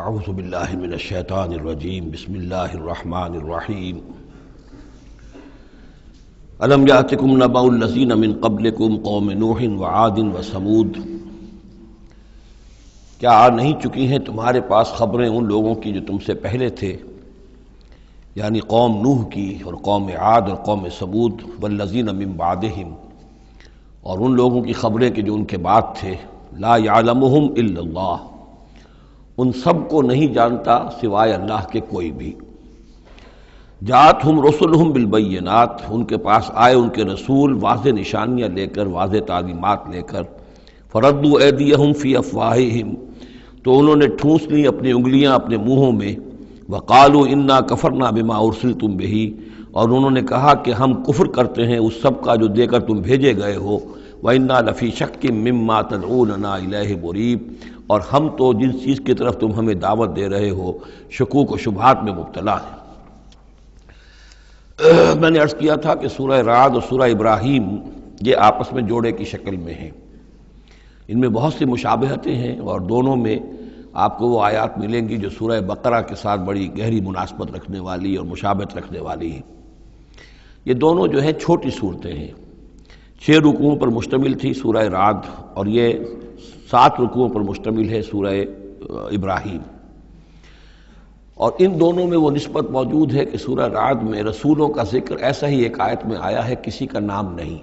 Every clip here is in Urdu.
اعوذ باللہ من الشیطان الرجیم بسم اللہ الرحمن الرحیم الم یاتکم نبأ الذین من قبلکم قوم نوح وعاد وثمود، کیا آ نہیں چکی ہیں تمہارے پاس خبریں ان لوگوں کی جو تم سے پہلے تھے، یعنی قوم نوح کی اور قوم عاد اور قوم ثمود، والذین من بعدہم، اور ان لوگوں کی خبریں کہ جو ان کے بعد تھے، لا یعلمہم الا اللہ، ان سب کو نہیں جانتا سوائے اللہ کے کوئی بھی۔ جاءتہم رسلہم بالبینات، ان کے پاس آئے ان کے رسول واضح نشانیاں لے کر، واضح تعلیمات لے کر، فردوا ایدیہم فی افواہہم، تو انہوں نے ٹھونس لی اپنی انگلیاں اپنے منہوں میں، وقالوا انا کفرنا بما ارسلتم بہ، اور انہوں نے کہا کہ ہم کفر کرتے ہیں اس سب کا جو دے کر تم بھیجے گئے ہو، وَإِنَّا لَفِي شَكٍّ مِّمَّا تَدْعُونَنَا إِلَيْهِ مُرِيبٍ، اور ہم تو جس چیز کی طرف تم ہمیں دعوت دے رہے ہو شکوک و شبہات میں مبتلا ہیں۔ میں نے عرض کیا تھا کہ سورہ رعد اور سورہ ابراہیم یہ آپس میں جوڑے کی شکل میں ہیں، ان میں بہت سی مشابہتیں ہیں، اور دونوں میں آپ کو وہ آیات ملیں گی جو سورہ بقرہ کے ساتھ بڑی گہری مناسبت رکھنے والی اور مشابہت رکھنے والی ہیں۔ یہ دونوں جو ہیں چھوٹی صورتیں ہیں، 6 رکوعوں پر مشتمل تھی سورہ رعد، اور یہ 7 رکوعوں پر مشتمل ہے سورہ ابراہیم، اور ان دونوں میں وہ نسبت موجود ہے کہ سورہ رعد میں رسولوں کا ذکر ایسا ہی ایک آیت میں آیا ہے، کسی کا نام نہیں۔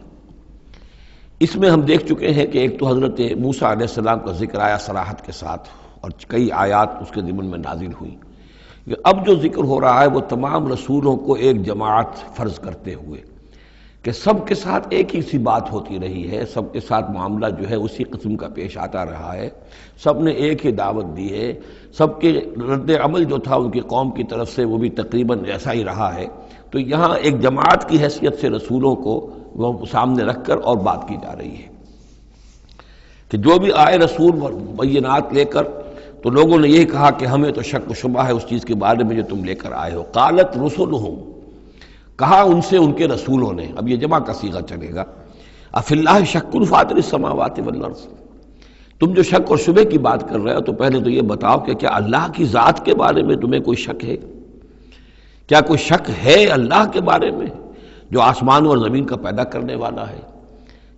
اس میں ہم دیکھ چکے ہیں کہ ایک تو حضرت موسیٰ علیہ السلام کا ذکر آیا صراحت کے ساتھ، اور کئی آیات اس کے ضمن میں نازل ہوئی۔ اب جو ذکر ہو رہا ہے وہ تمام رسولوں کو ایک جماعت فرض کرتے ہوئے کہ سب کے ساتھ ایک ہی سی بات ہوتی رہی ہے، سب کے ساتھ معاملہ جو ہے اسی قسم کا پیش آتا رہا ہے، سب نے ایک ہی دعوت دی ہے، سب کے رد عمل جو تھا ان کی قوم کی طرف سے وہ بھی تقریباً ایسا ہی رہا ہے۔ تو یہاں ایک جماعت کی حیثیت سے رسولوں کو وہ سامنے رکھ کر اور بات کی جا رہی ہے کہ جو بھی آئے رسول بینات لے کر، تو لوگوں نے یہی کہا کہ ہمیں تو شک و شبہ ہے اس چیز کے بارے میں جو تم لے کر آئے ہو۔ قالت رسلہم، کہا ان سے ان کے رسولوں نے، اب یہ جمع کا صیغہ چلے گا، افی اللہ شک فاطر السماوات والارض، تم جو شک اور شبہ کی بات کر رہے ہو تو پہلے تو یہ بتاؤ کہ کیا اللہ کی ذات کے بارے میں تمہیں کوئی شک ہے؟ کیا کوئی شک ہے اللہ کے بارے میں جو آسمانوں اور زمین کا پیدا کرنے والا ہے؟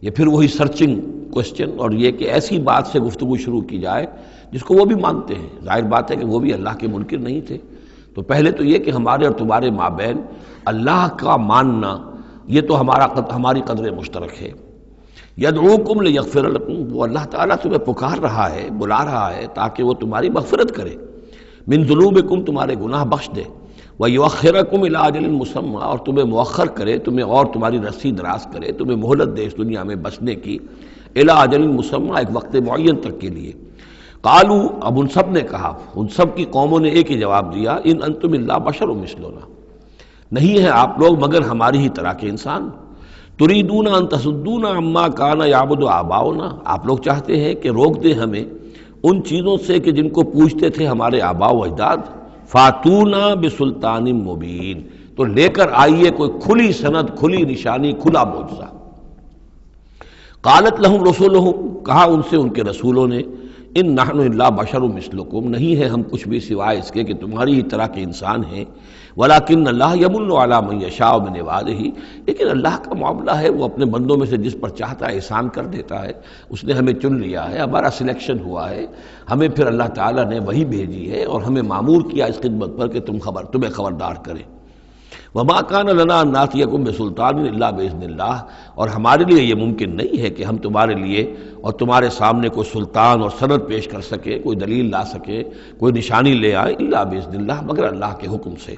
یہ پھر وہی سرچنگ کوسچن، اور یہ کہ ایسی بات سے گفتگو شروع کی جائے جس کو وہ بھی مانتے ہیں۔ ظاہر بات ہے کہ وہ بھی اللہ کے منکر نہیں تھے، تو پہلے تو یہ کہ ہمارے اور تمہارے مابین اللہ کا ماننا یہ تو ہماری قدر مشترک ہے۔ یدعوکم لیغفر لکم، وہ اللہ تعالیٰ تمہیں پکار رہا ہے، بلا رہا ہے تاکہ وہ تمہاری مغفرت کرے، من ذنوبکم، تمہارے گناہ بخش دے، ویؤخرکم الی اجل مسمى، اور تمہیں مؤخر کرے، تمہیں اور تمہاری رسی دراز کرے، تمہیں مہلت دے اس دنیا میں بچنے کی، الی اجل مسمى، ایک وقت معین تک کے لیے۔ قالوا، اب ان سب نے کہا، ان سب کی قوموں نے ایک ہی جواب دیا، ان انتم الا بشر مثلنا، نہیں ہیں آپ لوگ مگر ہماری ہی طرح کے انسان، تریدون ان تصدونا عما کان یعبد آباؤنا، آپ لوگ چاہتے ہیں کہ روک دیں ہمیں ان چیزوں سے کہ جن کو پوجتے تھے ہمارے آباء و اجداد، فاتونا بسلطان مبین، تو لے کر آئیے کوئی کھلی سند، کھلی نشانی، کھلا معجزہ۔ قالت لہم رسولہم، کہا ان سے ان کے رسولوں نے، ان نحن الا بشر مثلکم، نہیں ہے ہم کچھ بھی سوائے اس کے کہ تمہاری ہی طرح کے انسان ہیں، ولکن اللہ یمن علی من یشاء من عبادہ، لیکن اللہ کا معاملہ ہے وہ اپنے بندوں میں سے جس پر چاہتا ہے احسان کر دیتا ہے۔ اس نے ہمیں چن لیا ہے، ہمارا سلیکشن ہوا ہے، ہمیں پھر اللہ تعالیٰ نے وہی بھیجی ہے اور ہمیں مامور کیا اس خدمت پر کہ تمہیں خبردار کرے۔ وما کان لنا ان ناتیکم بسلطان الا باذن اللہ، اور ہمارے لیے یہ ممکن نہیں ہے کہ ہم تمہارے لیے اور تمہارے سامنے کوئی سلطان اور سند پیش کر سکے، کوئی دلیل لا سکے، کوئی نشانی لے آئے، الا باذن اللہ، مگر اللہ کے حکم سے۔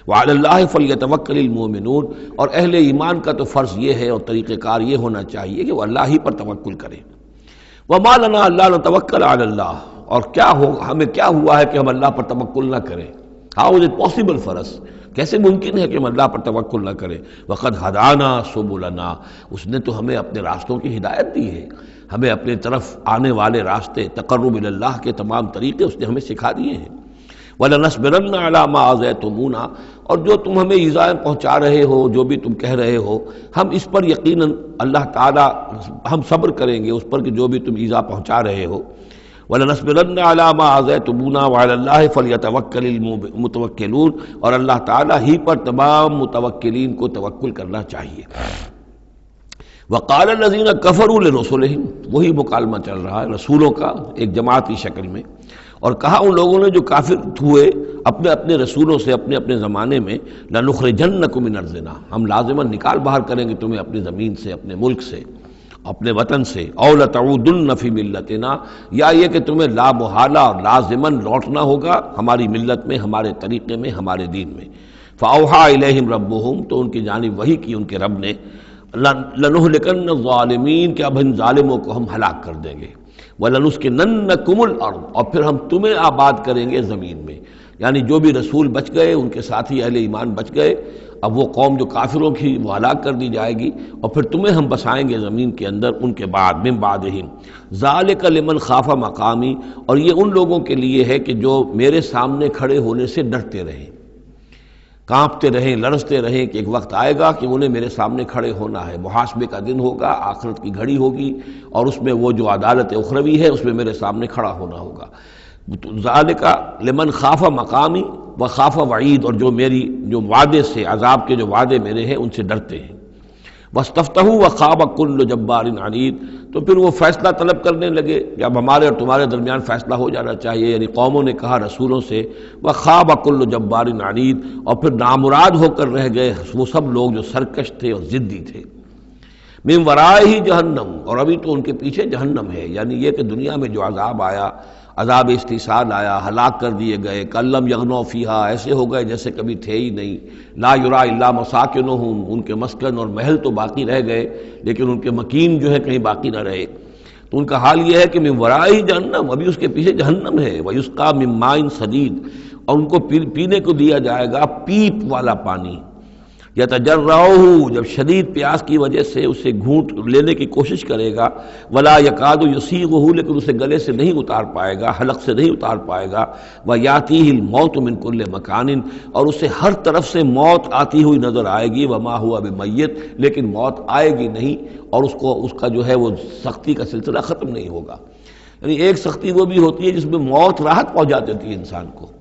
وعلی اللہ فلیتوکل المؤمنون، اور اہل ایمان کا تو فرض یہ ہے اور طریقہ کار یہ ہونا چاہیے کہ وہ اللہ ہی پر توکل کرے۔ وما لنا الا نتوکل علی اللہ، اور ہمیں کیا ہوا ہے کہ ہم اللہ پر توکل نہ کریں؟ How is it possible for us, کیسے ممکن ہے کہ ہم اللہ پر توکل نہ کریں؟ وقد ہدانا سبلنا، اس نے تو ہمیں اپنے راستوں کی ہدایت دی ہے، ہمیں اپنے طرف آنے والے راستے، تقرب الی اللہ کے تمام طریقے اس نے ہمیں سکھا دیے ہیں۔ وَلَنَصْبِرَنَّ عَلَىٰ مَا آذَيْتُمُونَا، اور جو تم ہمیں ایذائیں پہنچا رہے ہو، جو بھی تم کہہ رہے ہو، ہم اس پر یقیناً اللہ تعالیٰ ہم صبر کریں گے اس پر کہ جو بھی تم ایذا پہنچا رہے ہو۔ وَلَنَصْبِرَنَّ عَلَىٰ مَا آذَيْتُمُونَا وَعَلَى اللَّهِ فَلْيَتَوَكَّلِ الْمُتَوَكِّلُونَ، اور اللہ تعالیٰ ہی پر تمام متوکلین کو توکل کرنا چاہیے۔ وقال الذین کفروا لرسلہم، وہی مکالمہ چل رہا ہے رسولوں کا ایک جماعت کی شکل میں، اور کہا ان لوگوں نے جو کافر ہوئے اپنے اپنے رسولوں سے اپنے اپنے زمانے میں، لَنُخْرِجَنَّكُم مِّنْ أَرْضِنَا، ہم لازماً نکال باہر کریں گے تمہیں اپنی زمین سے، اپنے ملک سے، اپنے وطن سے، اَوْ لَتَعُودُنَّ فِي مِلَّتِنَا، یا یہ کہ تمہیں لا محالہ اور لازماً لوٹنا ہوگا ہماری ملت میں، ہمارے طریقے میں، ہمارے دین میں۔ فَأَوْحَىٰ إِلَيْهِمْ رَبُّهُمْ، تو ان کی جانب وحی کی ان کے رب نے، لَنُهْلِكَنَّ الظَّالِمِينَ، کہ اب ان ظالموں کو ہم ہلاک کر دیں گے، وَلَنُسْكِنَنَّكُمُ الْأَرْضَ، اور پھر ہم تمہیں آباد کریں گے زمین میں۔ یعنی جو بھی رسول بچ گئے، ان کے ساتھی اہل ایمان بچ گئے، اب وہ قوم جو کافروں کی وہ ہلاک کر دی جائے گی، اور پھر تمہیں ہم بسائیں گے زمین کے اندر ان کے بعد، من بعدہم، ذالک لمن خاف مقامی، اور یہ ان لوگوں کے لیے ہے کہ جو میرے سامنے کھڑے ہونے سے ڈرتے رہیں، کانپتے رہیں، لرزتے رہیں کہ ایک وقت آئے گا کہ انہیں میرے سامنے کھڑے ہونا ہے، محاسبے کا دن ہوگا، آخرت کی گھڑی ہوگی، اور اس میں وہ جو عدالت اخروی ہے اس میں میرے سامنے کھڑا ہونا ہوگا۔ ذالک لمن خاف مقامی و خاف وعید، اور جو میری جو وعدے سے، عذاب کے جو وعدے میرے ہیں ان سے ڈرتے ہیں۔ واستفتحوا وخاب کل جبار عنید، تو پھر وہ فیصلہ طلب کرنے لگے کہ اب ہمارے اور تمہارے درمیان فیصلہ ہو جانا چاہیے، یعنی قوموں نے کہا رسولوں سے، وخاب کل جبار عنید، اور پھر نامراد ہو کر رہ گئے وہ سب لوگ جو سرکش تھے اور ضدی تھے۔ من ورائہ جہنم، اور ابھی تو ان کے پیچھے جہنم ہے، یعنی یہ کہ دنیا میں جو عذاب آیا، عذاب استحصال آیا، ہلاک کر دیے گئے، کلم یغنوا فیہا، ایسے ہو گئے جیسے کبھی تھے ہی نہیں، لا یرا الا مساکنہم، ان کے مسکن اور محل تو باقی رہ گئے لیکن ان کے مکین جو ہے کہیں باقی نہ رہے۔ تو ان کا حال یہ ہے کہ من ورائہ جہنم، ابھی اس کے پیچھے جہنم ہے، ویسقا من ماء صدید، اور ان کو پینے کو دیا جائے گا پیپ والا پانی، یتجرعہ، جب شدید پیاس کی وجہ سے اسے گھونٹ لینے کی کوشش کرے گا، ولا یکاد یسیغہ، لیکن اسے گلے سے نہیں اتار پائے گا، حلق سے نہیں اتار پائے گا، ویاتیہ الموت من کل مکان، اور اسے ہر طرف سے موت آتی ہوئی نظر آئے گی، وما ہوا بمیت، لیکن موت آئے گی نہیں، اور اس کا جو ہے وہ سختی کا سلسلہ ختم نہیں ہوگا۔ یعنی ایک سختی وہ بھی ہوتی ہے جس میں موت راحت پہنچا دیتی ہے انسان کو۔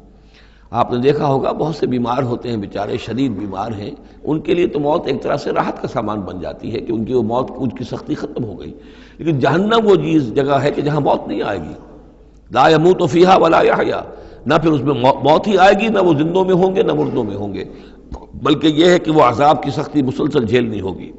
آپ نے دیکھا ہوگا بہت سے بیمار ہوتے ہیں بیچارے، شدید بیمار ہیں، ان کے لیے تو موت ایک طرح سے راحت کا سامان بن جاتی ہے کہ ان کی وہ موت، ان کی سختی ختم ہو گئی، لیکن جہنم وہ جگہ ہے کہ جہاں موت نہیں آئے گی، لا یموت فیہا ولا یحیا، نہ پھر اس میں موت ہی آئے گی، نہ وہ زندوں میں ہوں گے نہ مردوں میں ہوں گے، بلکہ یہ ہے کہ وہ عذاب کی سختی مسلسل جھیلنی ہوگی۔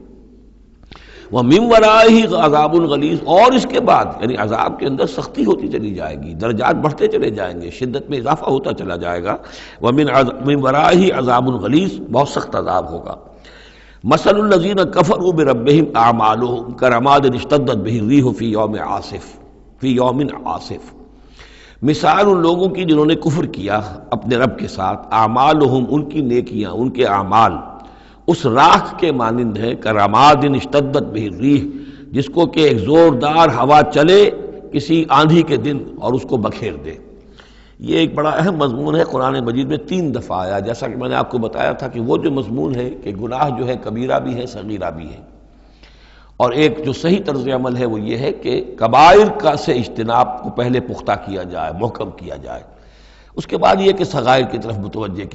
وَمِن وَرَائِهِ عَذَابٌ غَلِيظٌ، اور اس کے بعد یعنی عذاب کے اندر سختی ہوتی چلی جائے گی، درجات بڑھتے چلے جائیں گے، شدت میں اضافہ ہوتا چلا جائے گا۔ وَمِن وَرَائِهِ عَذَابٌ غَلِيظٌ، بہت سخت عذاب ہوگا۔ مَثَلُ الَّذِينَ كَفَرُوا بِرَبِّهِمْ أَعْمَالُهُمْ كَرَمَادٍ اشْتَدَّتْ بِهِ الرِّيحُ فِي يَوْمٍ عَاصِفٍ، مثال ان لوگوں کی جنہوں نے کفر کیا اپنے رب کے ساتھ، اعمالہم، ان کی نیکیاں، ان کے اعمال اس راکھ کے مانند ہے، کراماد اشتدت بہ الریح، جس کو کہ ایک زوردار ہوا چلے کسی آندھی کے دن اور اس کو بکھیر دے۔ یہ ایک بڑا اہم مضمون ہے، قرآن مجید میں 3 دفعہ آیا، جیسا کہ میں نے آپ کو بتایا تھا کہ وہ جو مضمون ہے کہ گناہ جو ہے کبیرہ بھی ہے صغیرہ بھی ہے، اور ایک جو صحیح طرز عمل ہے وہ یہ ہے کہ کبائر کا سے اجتناب کو پہلے پختہ کیا جائے، محکم کیا جائے، اس کے بعد یہ کہ صغائر کی طرف توجہ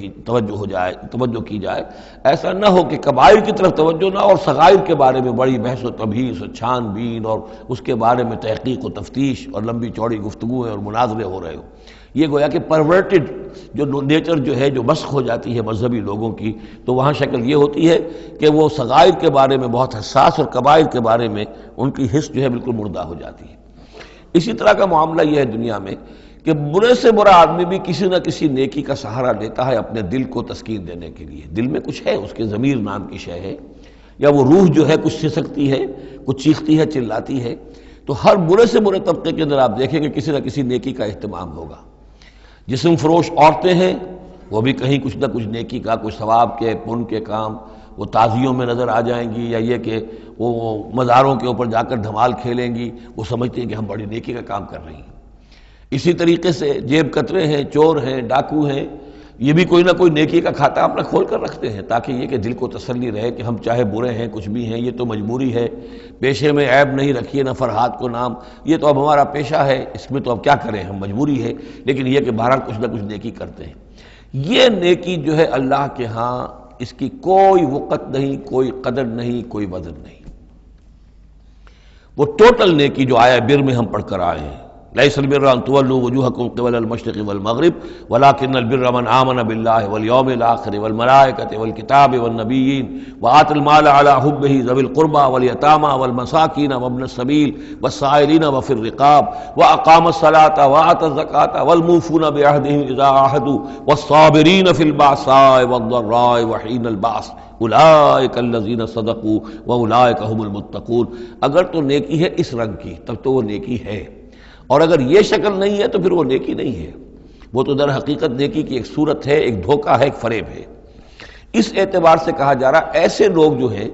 کی جائے۔ ایسا نہ ہو کہ کبائر کی طرف توجہ نہ اور صغائر کے بارے میں بڑی بحث و تبحیث و چھان بین اور اس کے بارے میں تحقیق و تفتیش اور لمبی چوڑی گفتگویں اور مناظرے ہو رہے ہو۔ یہ گویا کہ پرورٹڈ جو نیچر جو ہے، جو مسخ ہو جاتی ہے مذہبی لوگوں کی، تو وہاں شکل یہ ہوتی ہے کہ وہ صغائر کے بارے میں بہت حساس اور کبائر کے بارے میں ان کی حس جو ہے بالکل مردہ ہو جاتی ہے۔ اسی طرح کا معاملہ یہ ہے دنیا میں کہ برے سے برا آدمی بھی کسی نہ کسی نیکی کا سہارا لیتا ہے اپنے دل کو تسکین دینے کے لیے۔ دل میں کچھ ہے، اس کے ضمیر نام کی شے ہے، یا وہ روح جو ہے کچھ سسکتی ہے، کچھ چیختی ہے، چلاتی ہے، تو ہر برے سے برے طبقے کے اندر آپ دیکھیں گے کسی نہ کسی نیکی کا اہتمام ہوگا۔ جسم فروش عورتیں ہیں، وہ بھی کہیں کچھ نہ کچھ نیکی کا، کچھ ثواب کے، پن کے کام وہ تعزیوں میں نظر آ جائیں گی، یا یہ کہ وہ مزاروں کے اوپر جا کر دھمال کھیلیں گی، وہ سمجھتے ہیں کہ ہم بڑی نیکی کا کام کر رہی ہیں۔ اسی طریقے سے جیب کترے ہیں، چور ہیں، ڈاکو ہیں، یہ بھی کوئی نہ کوئی نیکی کا کھاتا اپنا کھول کر رکھتے ہیں تاکہ یہ کہ دل کو تسلی رہے کہ ہم چاہے برے ہیں کچھ بھی ہیں یہ تو مجبوری ہے، پیشے میں عیب نہیں رکھیے نہ فرحات کو نام، یہ تو اب ہمارا پیشہ ہے، اس میں تو اب کیا کریں، ہم مجبوری ہے، لیکن یہ کہ بہرحال کچھ نہ کچھ نیکی کرتے ہیں۔ یہ نیکی جو ہے اللہ کے ہاں اس کی کوئی وقت نہیں، کوئی قدر نہیں، کوئی وزن نہیں۔ وہ ٹوٹل نیکی جو آیا بر میں ہم پڑھ کر آئے ہیں، لیس البر ان تولوا وجوہکم قبل المشرق والمغرب ولکن البر من آمن باللہ والیوم الآخر والملائکۃ والکتاب والنبیین وآتى المال على حبہ ذوی القربى والیتامى والمساکین وابن السبیل والسائلین وفی الرقاب واقام الصلاة وآتى الزکاة والموفون بعہدہم اذا عاہدوا والصابرین فی البأساء والضراء وحین البأس اولئک الذین صدقوا واولئک هم المتقون۔ اگر تو نیکی ہے اس رنگ کی تب تو وہ نیکی ہے، اور اگر یہ شکل نہیں ہے تو پھر وہ نیکی نہیں ہے، وہ تو در حقیقت نیکی کی ایک صورت ہے، ایک دھوکہ ہے، ایک فریب ہے۔ اس اعتبار سے کہا جا رہا ایسے لوگ جو ہیں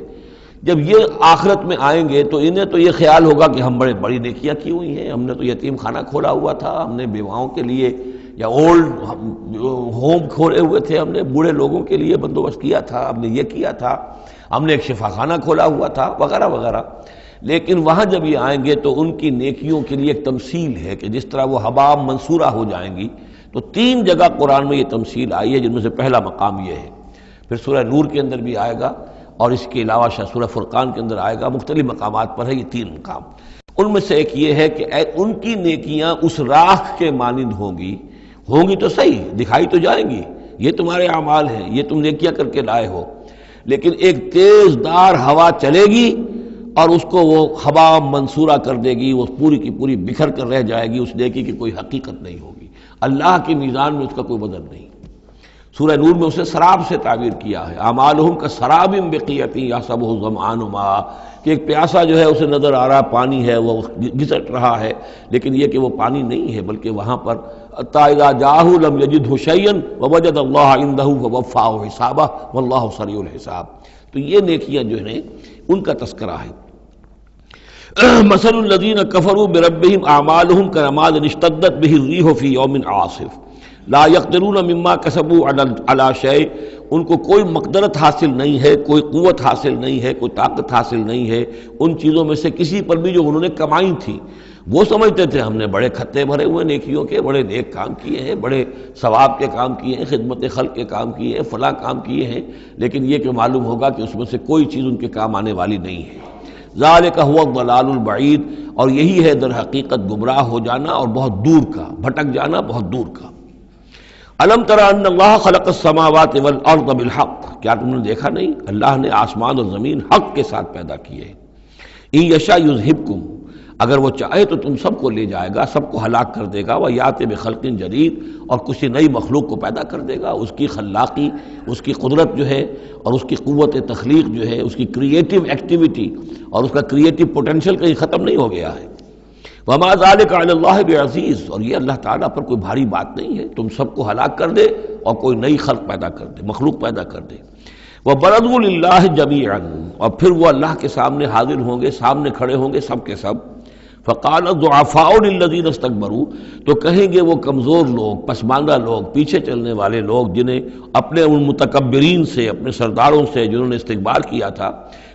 جب یہ آخرت میں آئیں گے تو انہیں تو یہ خیال ہوگا کہ ہم بڑی نیکیاں کی ہوئی ہیں، ہم نے تو یتیم خانہ کھولا ہوا تھا، ہم نے بیواؤں کے لیے یا اولڈ ہوم کھولے ہوئے تھے، ہم نے بوڑھے لوگوں کے لیے بندوبست کیا تھا، ہم نے یہ کیا تھا، ہم نے ایک شفا خانہ کھولا ہوا تھا وغیرہ وغیرہ۔ لیکن وہاں جب یہ آئیں گے تو ان کی نیکیوں کے لیے ایک تمثیل ہے کہ جس طرح وہ حبا منصورہ ہو جائیں گی۔ تو 3 جگہ قرآن میں یہ تمثیل آئی ہے، جن میں سے پہلا مقام یہ ہے، پھر سورہ نور کے اندر بھی آئے گا، اور اس کے علاوہ سورہ فرقان کے اندر آئے گا، مختلف مقامات پر ہے یہ 3 مقام۔ ان میں سے ایک یہ ہے کہ ان کی نیکیاں اس راکھ کے مانند ہوں گی تو صحیح، دکھائی تو جائیں گی، یہ تمہارے اعمال ہیں، یہ تم نیکیاں کر کے لائے ہو، لیکن ایک تیز دار ہوا چلے گی اور اس کو وہ ہوا منصورہ کر دے گی، وہ پوری کی پوری بکھر کر رہ جائے گی، اس نیکی کی کوئی حقیقت نہیں ہوگی، اللہ کے میزان میں اس کا کوئی وزن نہیں۔ سورہ نور میں اسے سراب سے تعبیر کیا ہے، اعمالہم کسراب بقیۃ یحسبہ الظمآن ماء، کہ ایک پیاسا جو ہے اسے نظر آ رہا پانی ہے، وہ گھسٹ رہا ہے، لیکن یہ کہ وہ پانی نہیں ہے، بلکہ وہاں پر حتیٰ اذا جاءہ لم یجدہ شیئا ووجد اللہ عندہ فوفاہ حسابہ واللہ سریع الحساب۔ تو یہ نیکیاں جو ہیں ان کا تذکرہ ہے۔ مثل الذین کفروا بربہم اعمالہم کرماد اشتدت بہ الریح فی یوم عاصف لا یقدرون مما کسبوا علی شیء، ان کو کوئی مقدرت حاصل نہیں ہے، کوئی قوت حاصل نہیں ہے، کوئی طاقت حاصل نہیں ہے ان چیزوں میں سے کسی پر بھی جو انہوں نے کمائی تھی۔ وہ سمجھتے تھے ہم نے بڑے کھتے بھرے ہوئے نیکیوں کے، بڑے نیک کام کیے ہیں، بڑے ثواب کے کام کیے ہیں، خدمت خلق کے کام کیے ہیں، فلاں کام کیے ہیں، لیکن یہ کہ معلوم ہوگا کہ اس میں سے کوئی چیز ان کے کام آنے والی نہیں ہے۔ ذالک هو الضلال البعید، اور یہی ہے در حقیقت گمراہ ہو جانا اور بہت دور کا، بھٹک جانا بہت دور کا۔ الم تر ان اللہ خلق السماوات والارض بالحق، کیا تم نے دیکھا نہیں اللہ نے آسمان اور زمین حق کے ساتھ پیدا کیے۔ ان یشاء یذہبکم، اگر وہ چاہے تو تم سب کو لے جائے گا، سب کو ہلاک کر دے گا، ویات بخلق جدید، اور کسی نئی مخلوق کو پیدا کر دے گا۔ اس کی خلاقی، اس کی قدرت جو ہے اور اس کی قوت تخلیق جو ہے، اس کی کریٹیو ایکٹیویٹی اور اس کا کریٹیو پوٹینشیل کہیں ختم نہیں ہو گیا ہے۔ وما ذلک علی اللہ بعزیز، اور یہ اللہ تعالیٰ پر کوئی بھاری بات نہیں ہے، تم سب کو ہلاک کر دے اور کوئی نئی خلق پیدا کر دے، مخلوق پیدا کر دے۔ وبرزوا للہ جمیعا، اور پھر وہ اللہ کے سامنے حاضر ہوں گے، سامنے کھڑے ہوں گے سب کے سب۔ فقال الضعفاء للذین استکبروا، تو کہیں گے وہ کمزور لوگ، پسماندہ لوگ، پیچھے چلنے والے لوگ، جنہیں اپنے ان متکبرین سے، اپنے سرداروں سے جنہوں نے استکبار کیا تھا،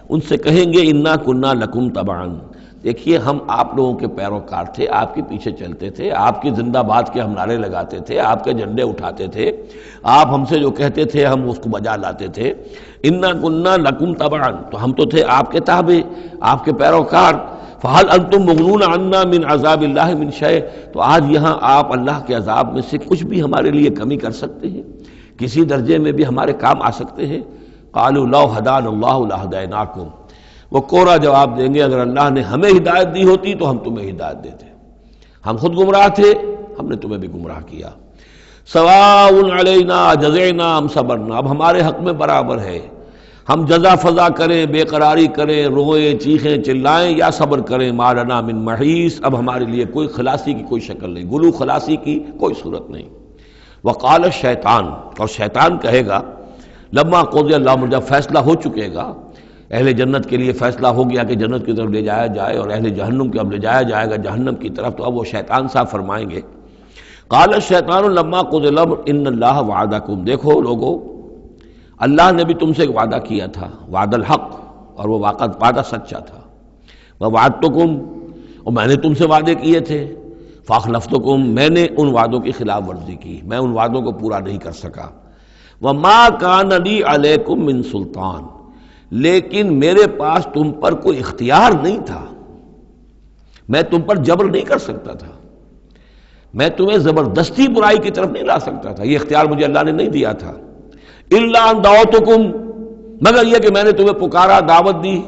ان سے کہیں گے انا کنا لکم تبعا، دیکھیے ہم آپ لوگوں کے پیروکار تھے، آپ کے پیچھے چلتے تھے، آپ کی زندہ باد کے ہم نعرے لگاتے تھے، آپ کے جھنڈے اٹھاتے تھے، آپ ہم سے جو کہتے تھے ہم اس کو بجا لاتے تھے۔ انا کنا لکم تبعا، تو ہم تو تھے آپ کے تابع، آپ کے پیروکار۔ فہل انتم مغنون عنا من عذاب اللہ من شیء، تو آج یہاں آپ اللہ کے عذاب میں سے کچھ بھی ہمارے لیے کمی کر سکتے ہیں، کسی درجے میں بھی ہمارے کام آ سکتے ہیں؟ قالوا لو ہدانا اللہ لہدیناکم، وہ کوڑا جواب دیں گے اگر اللہ نے ہمیں ہدایت دی ہوتی تو ہم تمہیں ہدایت دیتے، ہم خود گمراہ تھے، ہم نے تمہیں بھی گمراہ کیا۔ سواء علینا جزعنا ام صبرنا، اب ہمارے حق میں برابر ہے، ہم جزا فضا کریں، بے قراری کریں، روئیں چیخیں چلائیں یا صبر کریں، ما لنا من محیص، اب ہمارے لیے کوئی خلاصی کی کوئی شکل نہیں، گلو خلاصی کی کوئی صورت نہیں۔ وقال الشیطان، اور شیطان کہے گا لما قضی الامر، جب فیصلہ ہو چکے گا، اہل جنت کے لیے فیصلہ ہو گیا کہ جنت کی طرف لے جایا جائے اور اہل جہنم کے اب لے جایا جائے گا جہنم کی طرف، تو اب وہ شیطان صاحب فرمائیں گے قال الشیطان لما قضی الامر ان اللہ وعدکم، دیکھو لوگو اللہ نے بھی تم سے ایک وعدہ کیا تھا، وعد الحق، اور وہ وعدہ سچا تھا، ووعدتکم، اور میں نے تم سے وعدے کیے تھے، فاخلفتکم، میں نے ان وعدوں کی خلاف ورزی کی، میں ان وعدوں کو پورا نہیں کر سکا، وما کان لی علیکم من سلطان، لیکن میرے پاس تم پر کوئی اختیار نہیں تھا، میں تم پر جبر نہیں کر سکتا تھا، میں تمہیں زبردستی برائی کی طرف نہیں لا سکتا تھا، یہ اختیار مجھے اللہ نے نہیں دیا تھا، الا ان دعوتکم، مگر یہ کہ میں نے تمہیں پکارا، دعوت دی،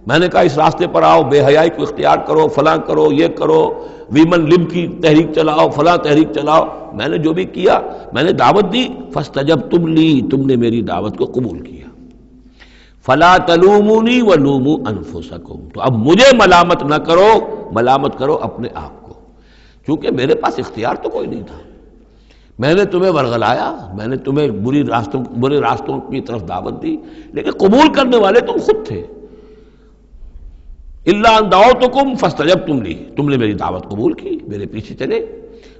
میں نے کہا اس راستے پر آؤ، بے حیائی کو اختیار کرو، فلاں کرو، یہ کرو، ویمن لب کی تحریک چلاؤ، فلاں تحریک چلاؤ، میں نے جو بھی کیا میں نے دعوت دی، فاستجبتم لی، تم نے میری دعوت کو قبول کیا، فلا تلومونی ولوموا انفسکم، تو اب مجھے ملامت نہ کرو، ملامت کرو اپنے آپ کو، کیونکہ میرے پاس اختیار تو کوئی نہیں تھا، میں نے تمہیں ورغلایا، میں نے تمہیں برے راستوں کی طرف دعوت دی، لیکن قبول کرنے والے تم خود تھے، الا ان دعوتکم فاستجبتم لی، تم نے میری دعوت قبول کی، میرے پیچھے چلے،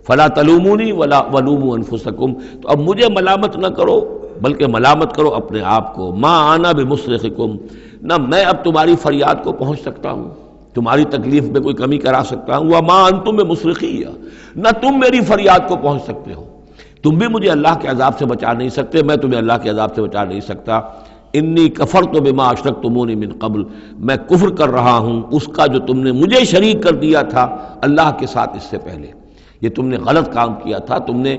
فلا تلومونی ولا ولوموا انفسکم، تو اب مجھے ملامت نہ کرو بلکہ ملامت کرو اپنے آپ کو، ما انا بمصرخکم، نہ میں اب تمہاری فریاد کو پہنچ سکتا ہوں، تمہاری تکلیف میں کوئی کمی کرا سکتا ہوں، وما انتم بمصرخی، نہ تم میری فریاد کو پہنچ سکتے ہو، تم بھی مجھے اللہ کے عذاب سے بچا نہیں سکتے، میں تمہیں اللہ کے عذاب سے بچا نہیں سکتا، انی کفرت بما اشرکتمونی من قبل، میں کفر کر رہا ہوں اس کا جو تم نے مجھے شریک کر دیا تھا اللہ کے ساتھ اس سے پہلے، یہ تم نے غلط کام کیا تھا، تم نے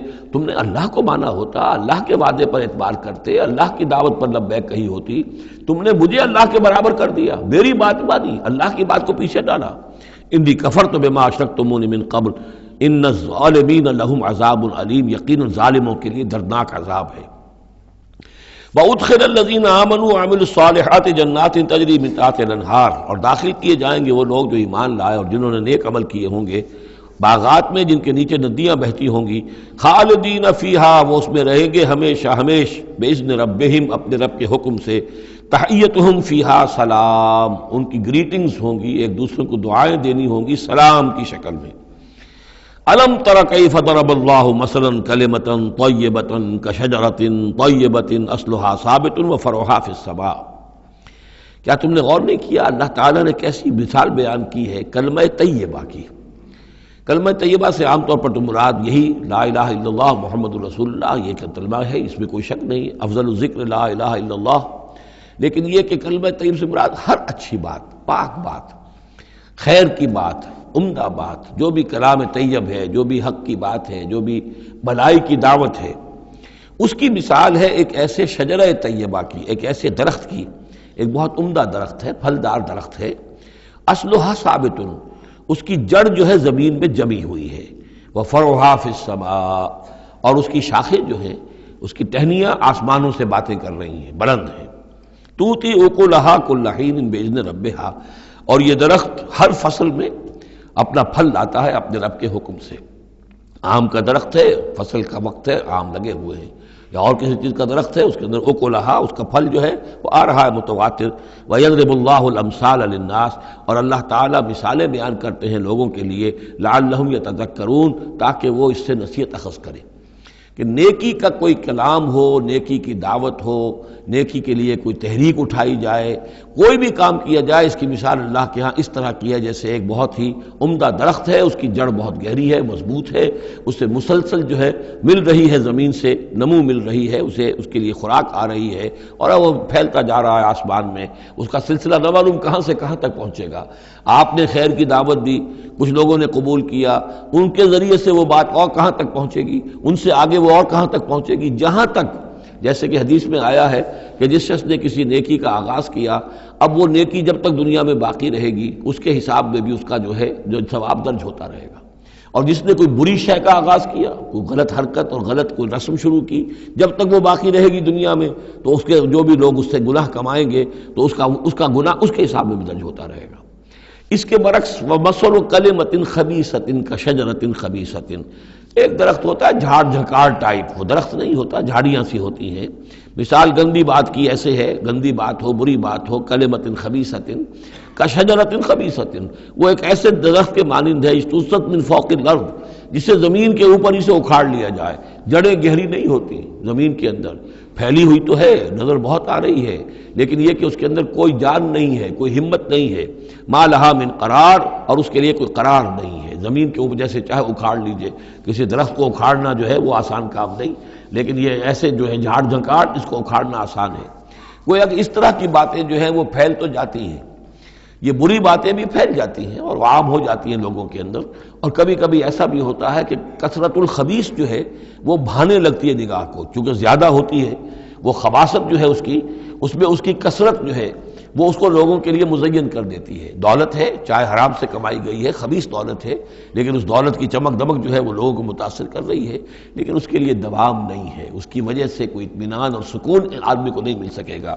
اللہ کو مانا ہوتا، اللہ کے وعدے پر اعتبار کرتے، اللہ کی دعوت پر لبیک کہی ہوتی، تم نے مجھے اللہ کے برابر کر دیا، میری بات مانی، اللہ کی بات کو پیچھے ڈالا، انی کفرت بما اشرکتمونی من قبل ان الظالمین لہم عذاب علیم، یقینا ظالموں کے لیے دردناک عذاب ہے، وَأُدْخِلَ الَّذِينَ آمَنُوا وَعَمِلُوا الصَّالِحَاتِ جَنَّاتٍ تَجْرِي مِن تَحْتِهَا الْأَنْهَارُ، اور داخل کیے جائیں گے وہ لوگ جو ایمان لائے اور جنہوں نے نیک عمل کیے ہوں گے، باغات میں جن کے نیچے ندیاں بہتی ہوں گی، خالدین فیہا، وہ اس میں رہیں گے ہمیشہ ہمیش، بِإِذْنِ رَبِّهِمْ، اپنے رب کے حکم سے، تحیتہم فیہا سلام، ان کی گریٹنگز ہوں گی، ایک دوسرے کو دعائیں دینی ہوں گی سلام کی شکل میں، الم تر کیف ضرب اللہ مثلا کلمۃ طیبۃ کشجرۃ طیبۃ اصلھا ثابت وفرعھا فی السماء، کیا تم نے غور نہیں کیا اللہ تعالیٰ نے کیسی مثال بیان کی ہے کلمہ طیبہ کی؟ کلمہ طیبہ سے عام طور پر تو مراد یہی لا الہ الا اللہ محمد رسول اللہ، یہ کلمہ ہے، اس میں کوئی شک نہیں، افضل الذکر لا الہ الا اللہ، لیکن یہ کہ کلمہ طیب سے مراد ہر اچھی بات، پاک بات، خیر کی بات، عمدہ بات، جو بھی کلام طیب ہے، جو بھی حق کی بات ہے، جو بھی بھلائی کی دعوت ہے، اس کی مثال ہے ایک ایسے شجرہ طیبہ کی، ایک ایسے درخت کی، ایک بہت عمدہ درخت ہے، پھلدار درخت ہے، اصلھا ثابت، اس کی جڑ جو ہے زمین میں جمی ہوئی ہے، وفرعھا فی السماء، اور اس کی شاخیں جو ہیں، اس کی ٹہنیاں آسمانوں سے باتیں کر رہی ہیں، بلند ہیں، تؤتی اکلھا کل حین باذن ربھا، اور یہ درخت ہر فصل میں اپنا پھل لاتا ہے اپنے رب کے حکم سے، آم کا درخت ہے، فصل کا وقت ہے، آم لگے ہوئے ہیں، یا اور کسی چیز کا درخت ہے، اس کے اندر اکلھا، اس کا پھل جو ہے وہ آ رہا ہے متواتر، وَيَضْرِبُ اللَّهُ الْأَمْثَالَ لِلنَّاسِ، اور اللہ تعالیٰ مثالیں بیان کرتے ہیں لوگوں کے لیے، لَعَلَّهُمْ يَتَذَكَّرُونَ، تاکہ وہ اس سے نصیحت اخذ کریں، کہ نیکی کا کوئی کلام ہو، نیکی کی دعوت ہو، نیکی کے لیے کوئی تحریک اٹھائی جائے، کوئی بھی کام کیا جائے، اس کی مثال اللہ کے ہاں اس طرح کی ہے جیسے ایک بہت ہی عمدہ درخت ہے، اس کی جڑ بہت گہری ہے، مضبوط ہے، اس سے مسلسل جو ہے مل رہی ہے، زمین سے نمو مل رہی ہے، اسے اس کے لیے خوراک آ رہی ہے، اور وہ پھیلتا جا رہا ہے آسمان میں، اس کا سلسلہ نہ معلوم کہاں سے کہاں تک پہنچے گا، آپ نے خیر کی دعوت دی، کچھ لوگوں نے قبول کیا، ان کے ذریعے سے وہ بات اور کہاں تک پہنچے گی، ان سے آگے وہ اور کہاں تک پہنچے گی، جہاں تک، جیسے کہ حدیث میں آیا ہے کہ جس شخص نے کسی نیکی کا آغاز کیا، اب وہ نیکی جب تک دنیا میں باقی رہے گی اس کے حساب میں بھی اس کا جو ہے جو ثواب درج ہوتا رہے گا، اور جس نے کوئی بری شے کا آغاز کیا، کوئی غلط حرکت اور غلط کوئی رسم شروع کی، جب تک وہ باقی رہے گی دنیا میں تو اس کے جو بھی لوگ اس سے گناہ کمائیں گے تو اس کا گناہ اس کے حساب میں بھی درج ہوتا رہے گا۔ اس کے برعکس وَمَثَلُ كَلِمَةٍ خَبِيثَةٍ كَشَجَرَةٍ خَبِيثَةٍ، ایک درخت ہوتا ہے جھاڑ جھکار ٹائپ، وہ درخت نہیں ہوتا، جھاڑیاں سی ہوتی ہیں، مثال گندی بات کی ایسے ہے، گندی بات ہو، بری بات ہو، کلمۃ خبیثۃ کشجرۃ خبیثۃ، وہ ایک ایسے درخت کے مانند ہے، اجتثت من فوق الارض، جسے زمین کے اوپر ہی سے اکھاڑ لیا جائے. جڑیں گہری نہیں ہوتی زمین کے اندر، پھیلی ہوئی تو ہے، نظر بہت آ رہی ہے، لیکن یہ کہ اس کے اندر کوئی جان نہیں ہے، کوئی ہمت نہیں ہے. ما لہا من قرار، اور اس کے لیے کوئی قرار نہیں ہے. زمین کے اوپر جیسے چاہے اکھاڑ لیجئے، کسی درخت کو اکھاڑنا جو ہے وہ آسان کام نہیں، لیکن یہ ایسے جو ہے جھاڑ جھنکاڑ، اس کو اکھاڑنا آسان ہے. گویا کہ اس طرح کی باتیں جو ہیں وہ پھیل تو جاتی ہیں، یہ بری باتیں بھی پھیل جاتی ہیں اور عام ہو جاتی ہیں لوگوں کے اندر. اور کبھی کبھی ایسا بھی ہوتا ہے کہ کثرت الخبیث جو ہے وہ بھانے لگتی ہے نگاہ کو، چونکہ زیادہ ہوتی ہے وہ خباثت جو ہے اس میں اس کی کثرت جو ہے وہ اس کو لوگوں کے لیے مزین کر دیتی ہے. دولت ہے، چاہے حرام سے کمائی گئی ہے، خبیث دولت ہے، لیکن اس دولت کی چمک دمک جو ہے وہ لوگوں کو متاثر کر رہی ہے، لیکن اس کے لیے دوام نہیں ہے، اس کی وجہ سے کوئی اطمینان اور سکون آدمی کو نہیں مل سکے گا.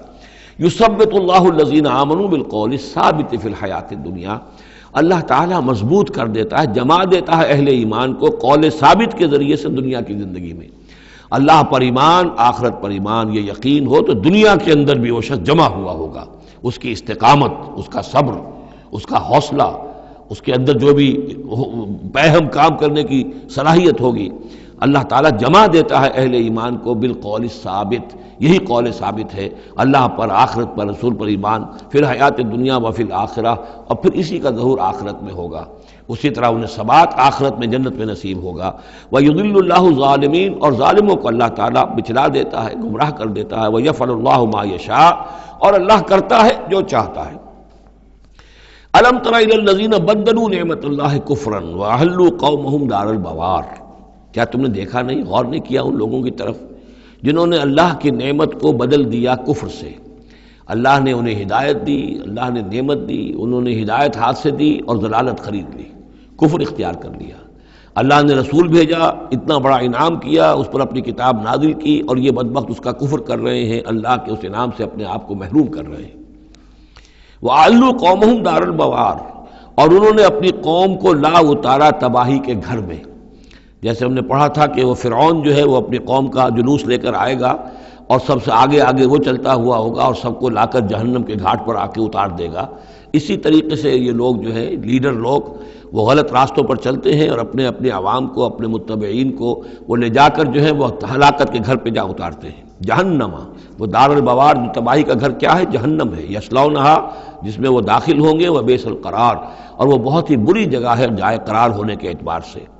یثبت اللہ الذین آمنوا بالقول الثابت فی الحیات الدنیا، اللہ تعالیٰ مضبوط کر دیتا ہے، جما دیتا ہے اہل ایمان کو قول ثابت کے ذریعے سے دنیا کی زندگی میں. اللہ پر ایمان، آخرت پر ایمان، یہ یقین ہو تو دنیا کے اندر بھی وہ شخص جمع ہوا ہوگا. اس کی استقامت، اس کا صبر، اس کا حوصلہ، اس کے اندر جو بھی باہم کام کرنے کی صلاحیت ہوگی، اللہ تعالیٰ جمع دیتا ہے اہل ایمان کو بالقول الثابت. یہی قول ثابت ہے، اللہ پر، آخرت پر، رسول پر ایمان، پھر حیات دنیا و فی الآخرہ، اور پھر اسی کا ظہور آخرت میں ہوگا. اسی طرح انہیں ثبات آخرت میں جنت میں نصیب ہوگا. وَيُضِلُّ اللَّهُ الظَّالِمِينَ، اور ظالموں کو اللہ تعالیٰ بچلا دیتا ہے، گمراہ کر دیتا ہے. وَيَفْعَلُ اللَّهُ مَا يَشَاءُ، اور اللہ کرتا ہے جو چاہتا ہے. أَلَمْ تَرَ إِلَى الَّذِينَ بَدَّلُوا نِعْمَةَ اللَّهِ كُفْرًا وَأَحَلُّوا قَوْمَهُمْ دَارَ الْبَوَارِ، کیا تم نے دیکھا نہیں، غور نہیں کیا ان لوگوں کی طرف جنہوں نے اللہ کی نعمت کو بدل دیا کفر سے؟ اللہ نے انہیں ہدایت دی، اللہ نے نعمت دی، انہوں نے ہدایت ہاتھ سے دی اور ضلالت خرید لی، کفر اختیار کر لیا. اللہ نے رسول بھیجا، اتنا بڑا انعام کیا، اس پر اپنی کتاب نازل کی، اور یہ بدبخت اس کا کفر کر رہے ہیں، اللہ کے اس انعام سے اپنے آپ کو محروم کر رہے ہیں. وَأَحَلُّوا قَوْمَهُمْ دَارَ الْبَوَارِ، اور انہوں نے اپنی قوم کو لا اتارا تباہی کے گھر میں. جیسے ہم نے پڑھا تھا کہ وہ فرعون جو ہے وہ اپنی قوم کا جلوس لے کر آئے گا اور سب سے آگے آگے وہ چلتا ہوا ہوگا اور سب کو لا کر جہنم کے گھاٹ پر آ کے اتار دے گا. اسی طریقے سے یہ لوگ جو ہیں لیڈر لوگ وہ غلط راستوں پر چلتے ہیں اور اپنے اپنے عوام کو، اپنے متبعین کو وہ لے جا کر جو ہے وہ ہلاکت کے گھر پہ جا اتارتے ہیں. جہنم، وہ دار البوار، تباہی کا گھر کیا ہے؟ جہنم ہے. یصلونھا، جس میں وہ داخل ہوں گے. وبئس القرار، اور وہ بہت ہی بری جگہ ہے جائے قرار ہونے کے اعتبار سے.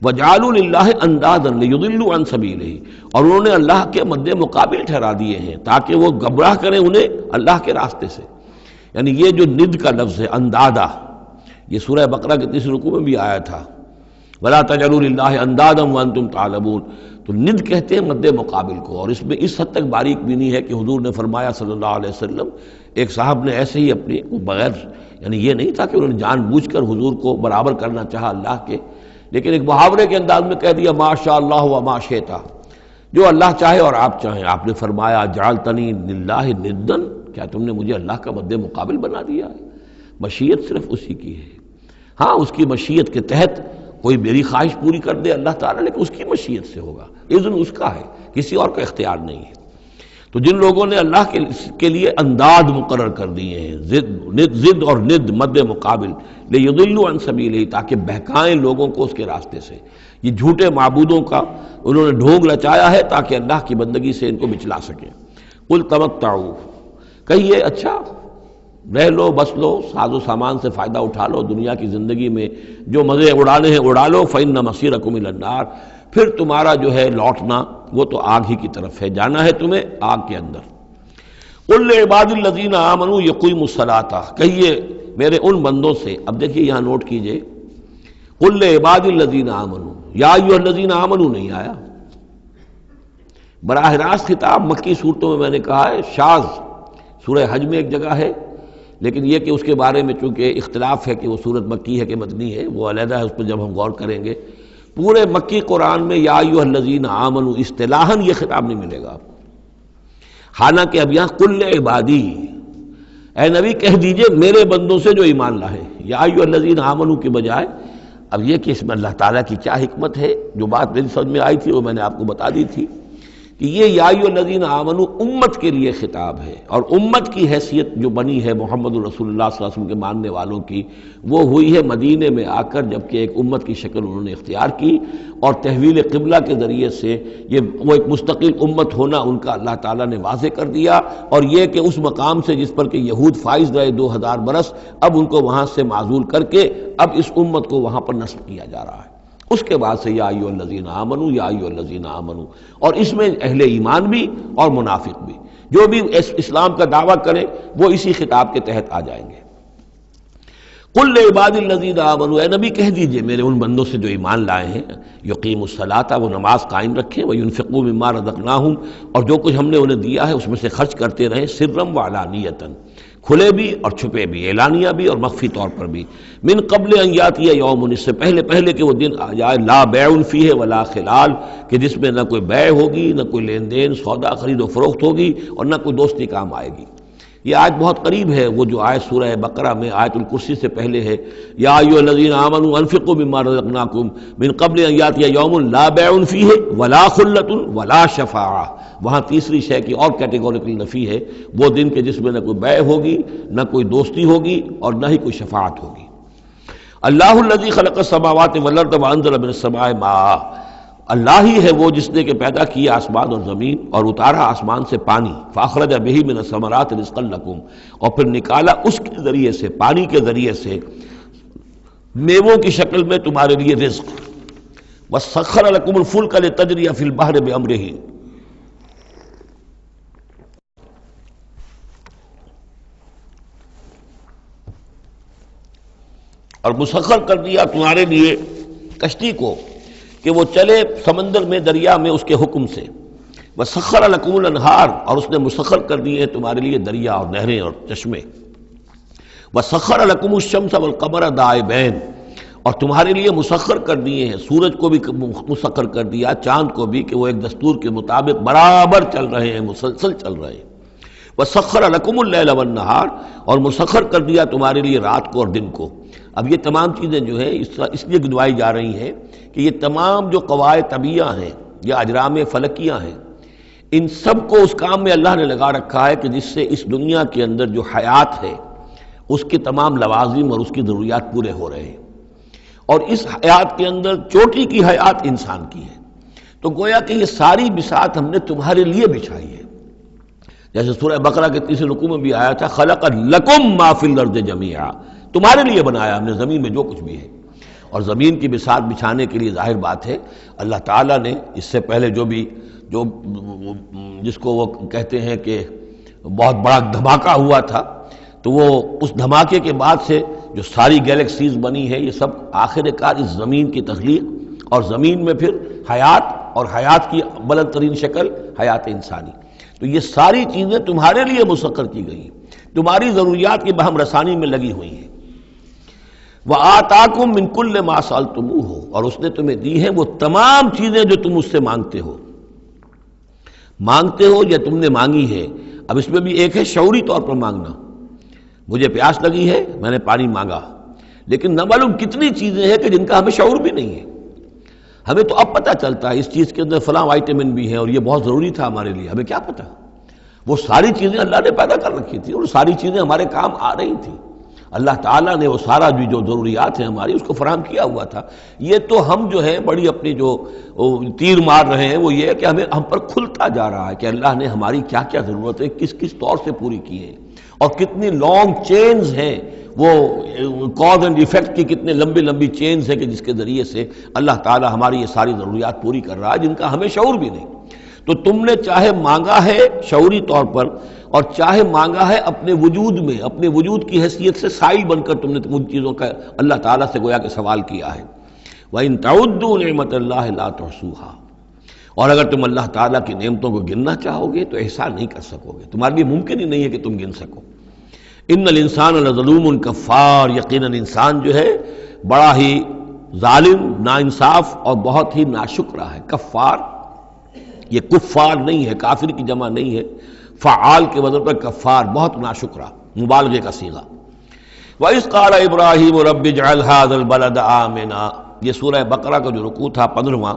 وَجَعَلُوا لِلَّهِ أَندَادًا لِيُضِلُّوا عَن سَبِيلِهِ، اور انہوں نے اللہ کے مد مقابل ٹھہرا دیے ہیں تاکہ وہ گمراہ کریں انہیں اللہ کے راستے سے. یعنی یہ جو ند کا لفظ ہے اندادا، یہ سورہ بقرہ کے تیسرے رکوع میں بھی آیا تھا، وَلَا تَجْعَلُوا لِلَّهِ أَندَادًا وَأَنْتُمْ تَعْلَمُونَ. تو ند کہتے ہیں مد مقابل کو، اور اس میں اس حد تک باریک بھی نہیں ہے کہ حضور نے فرمایا صلی اللہ علیہ وسلم، ایک صاحب نے ایسے ہی اپنی بغیر، یعنی یہ نہیں تھا کہ انہوں نے جان بوجھ کر حضور کو برابر کرنا چاہا اللہ کے، لیکن ایک محاورے کے انداز میں کہہ دیا ما شاء اللہ و ما شئت، جو اللہ چاہے اور آپ چاہیں. آپ نے فرمایا جعلتنی للہ ندن، کیا تم نے مجھے اللہ کا مد مقابل بنا دیا ہے؟ مشیت صرف اسی کی ہے. ہاں اس کی مشیت کے تحت کوئی میری خواہش پوری کر دے اللہ تعالیٰ، لیکن اس کی مشیت سے ہوگا، اذن اس کا ہے، کسی اور کا اختیار نہیں ہے. تو جن لوگوں نے اللہ کے لیے انداد مقرر کر دیے ہیں، ضد اور ند مد مقابل، لیضلوا عن سبیلہ، تاکہ بہکائیں لوگوں کو اس کے راستے سے. یہ جھوٹے معبودوں کا انہوں نے ڈھونگ رچایا ہے تاکہ اللہ کی بندگی سے ان کو بچلا سکیں. قل تمتعوا، کہیے اچھا رہ لو، بس لو، ساز و سامان سے فائدہ اٹھا لو، دنیا کی زندگی میں جو مزے اڑانے ہیں اڑا لو. فإن مصیرکم الی النار، پھر تمہارا جو ہے لوٹنا وہ تو آگ ہی کی طرف ہے، جانا ہے تمہیں آگ کے اندر. قل لعباد الذین آمنوا یقیموا الصلاۃ، کہیے میرے ان بندوں سے. اب دیکھیے یہاں نوٹ کیجئے، قل لعباد الذین آمنوا، یا ایھا الذین آمنوا نہیں آیا. براہ راست خطاب مکی صورتوں میں میں نے کہا ہے شاذ، سورہ حج میں ایک جگہ ہے، لیکن یہ کہ اس کے بارے میں چونکہ اختلاف ہے کہ وہ سورت مکی ہے کہ مدنی ہے، وہ علیحدہ ہے، اس پر جب ہم غور کریں گے. پورے مکی قرآن میں یا ایھا الذین آمنوا اصطلاحاً یہ خطاب نہیں ملے گا آپ کو. حالانکہ اب یہاں قل عبادی، اے نبی کہہ دیجئے میرے بندوں سے جو ایمان لائے. یا ایھا الذین آمنوا کے بجائے اب یہ کہ اس میں اللہ تعالیٰ کی کیا حکمت ہے. جو بات میری سمجھ میں آئی تھی وہ میں نے آپ کو بتا دی تھی کہ یہ یا ایھا الذین آمنوا امت کے لیے خطاب ہے، اور امت کی حیثیت جو بنی ہے محمد رسول اللہ صلی اللہ علیہ وسلم کے ماننے والوں کی، وہ ہوئی ہے مدینے میں آ کر، جبکہ ایک امت کی شکل انہوں نے اختیار کی، اور تحویل قبلہ کے ذریعے سے یہ وہ ایک مستقل امت ہونا ان کا اللہ تعالیٰ نے واضح کر دیا، اور یہ کہ اس مقام سے جس پر کہ یہود فائز رہے 2000 برس، اب ان کو وہاں سے معزول کر کے اب اس امت کو وہاں پر نصب کیا جا رہا ہے۔ اس کے بعد سے یا ایھا الذین آمنوا، یا ایھا الذین آمنوا، اور اس میں اہل ایمان بھی اور منافق بھی، جو بھی اسلام کا دعویٰ کریں وہ اسی خطاب کے تحت آ جائیں گے۔ قل لعباد الذین آمنوا، اے نبی کہہ دیجئے میرے ان بندوں سے جو ایمان لائے ہیں، یقیموا الصلاۃ، وہ نماز قائم رکھیں، وینفقوا مما رزقناہم، اور جو کچھ ہم نے انہیں دیا ہے اس میں سے خرچ کرتے رہیں، سرا وعلانیۃ، کھلے بھی اور چھپے بھی، اعلانیہ بھی اور مخفی طور پر بھی، من قبل ان یاتی یوم، اس سے پہلے کہ وہ دن آ جائے، لا بیع فیہ ولا خلال، کہ جس میں نہ کوئی بیع ہوگی، نہ کوئی لین دین سودا خرید و فروخت ہوگی، اور نہ کوئی دوستی کام آئے گی۔ یہ آیت بہت قریب ہے، وہ جو آیت سورہ بقرہ میں آیت الکرسی سے پہلے ہے، یا ایھا الذین آمنوا انفقوا مما رزقناکم من قبل ان یاتی یوم لا بیع فیہ ولا خلۃ ولا شفاعہ، وہاں تیسری شے کی اور کیٹیگوریکل نفی ہے، وہ دن کے جس میں نہ کوئی بیع ہوگی، نہ کوئی دوستی ہوگی، اور نہ ہی کوئی شفاعت ہوگی۔ اللہ الذی خلق السماوات والارض وانزل من السماء ماء، اللہ ہی ہے وہ جس نے کہ پیدا کیا آسمان اور زمین اور اتارا آسمان سے پانی، فاخرج بہ من الثمرات رزقا لکم، اور پھر نکالا اس کے ذریعے سے، پانی کے ذریعے سے، میووں کی شکل میں تمہارے لیے رزق، وسخر لکم الفلک لتجری فی البحر بامرہ، اور مسخر کر دیا تمہارے لیے کشتی کو کہ وہ چلے سمندر میں، دریا میں اس کے حکم سے، وسخر لکم الانہار، اور اس نے مسخر کر دیے تمہارے لیے دریا اور نہریں اور چشمے، وسخر لکم الشمس والقمر دائبین، اور تمہارے لیے مسخر کر دیے ہیں، سورج کو بھی مسخر کر دیا، چاند کو بھی، کہ وہ ایک دستور کے مطابق برابر چل رہے ہیں، مسلسل چل رہے ہیں، وسخر لکم اللیل والنہار، اور مسخر کر دیا تمہارے لیے رات کو اور دن کو۔ اب یہ تمام چیزیں جو ہیں اس لیے گنوائی جا رہی ہیں کہ یہ تمام جو قواعد طبیعہ ہیں یا اجرام فلکیہ ہیں، ان سب کو اس کام میں اللہ نے لگا رکھا ہے کہ جس سے اس دنیا کے اندر جو حیات ہے اس کے تمام لوازم اور اس کی ضروریات پورے ہو رہے ہیں، اور اس حیات کے اندر چوٹی کی حیات انسان کی ہے، تو گویا کہ یہ ساری بساط ہم نے تمہارے لیے بچھائی ہے، جیسے سورہ بقرہ کے تیسرے رکوع میں بھی آیا تھا، خلق لکم ما فی الارض جمیعا، تمہارے لیے بنایا ہم نے زمین میں جو کچھ بھی ہے، اور زمین کی بساط بچھانے کے لیے ظاہر بات ہے اللہ تعالیٰ نے اس سے پہلے جو جس کو وہ کہتے ہیں کہ بہت بڑا دھماکہ ہوا تھا، تو وہ اس دھماکے کے بعد سے جو ساری گیلیکسیز بنی ہے، یہ سب آخر کار اس زمین کی تخلیق، اور زمین میں پھر حیات، اور حیات کی بلند ترین شکل حیات انسانی، تو یہ ساری چیزیں تمہارے لیے مسخر کی گئی ہیں، تمہاری ضروریات کی بہم رسانی میں لگی ہوئی ہیں۔ وَآتَاكُم مِّن كُلِّ مَا سَأَلْتُمُوهُ، اور اس نے تمہیں دی ہیں وہ تمام چیزیں جو تم اس سے مانگتے ہو یا تم نے مانگی ہے۔ اب اس میں بھی ایک ہے شعوری طور پر مانگنا، مجھے پیاس لگی ہے میں نے پانی مانگا، لیکن نہ معلوم کتنی چیزیں ہیں کہ جن کا ہمیں شعور بھی نہیں ہے، ہمیں تو اب پتہ چلتا ہے اس چیز کے اندر فلاں وائٹامن بھی ہے اور یہ بہت ضروری تھا ہمارے لیے، ہمیں کیا پتہ، وہ ساری چیزیں اللہ نے پیدا کر رکھی تھی اور ساری چیزیں ہمارے کام آ رہی تھیں، اللہ تعالیٰ نے وہ سارا بھی جو ضروریات ہیں ہماری اس کو فراہم کیا ہوا تھا۔ یہ تو ہم جو ہیں بڑی اپنی جو تیر مار رہے ہیں وہ یہ ہے کہ ہم پر کھلتا جا رہا ہے کہ اللہ نے ہماری کیا کیا ضرورتیں کس طور سے پوری کی ہیں، اور کتنی لانگ چینز ہیں، وہ کاز اینڈ ایفیکٹ کی کتنے لمبی چینز ہیں کہ جس کے ذریعے سے اللہ تعالیٰ ہماری یہ ساری ضروریات پوری کر رہا ہے جن کا ہمیں شعور بھی نہیں۔ تو تم نے چاہے مانگا ہے شعوری طور پر، اور چاہے مانگا ہے اپنے وجود میں، اپنے وجود کی حیثیت سے سائل بن کر تم نے ان چیزوں کا اللہ تعالیٰ سے گویا کہ سوال کیا ہے۔ وَإِن تَعُدُّوا نِعْمَتَ اللَّهِ لَا تُحْصُوهَا، اور اگر تم اللہ تعالیٰ کی نعمتوں کو گننا چاہو گے تو احسان نہیں کر سکو گے، تمہارے لیے ممکن ہی نہیں ہے کہ تم گن سکو۔ ان الانسان لظلوم کفار، یقیناً انسان جو ہے بڑا ہی ظالم، ناانصاف اور بہت ہی ناشکرا ہے۔ کفار، یہ کفار نہیں ہے، کافر کی جمع نہیں ہے، فعال کے وزن پر کفار، بہت ناشکرا، مبالغے کا صیغہ۔ وَإِذْ قَالَ إِبْرَاهِيمُ رَبِّ اجْعَلْ هَٰذَا الْبَلَدَ آمِنًا، یہ سورہ بقرہ کا جو رکوع تھا 15واں،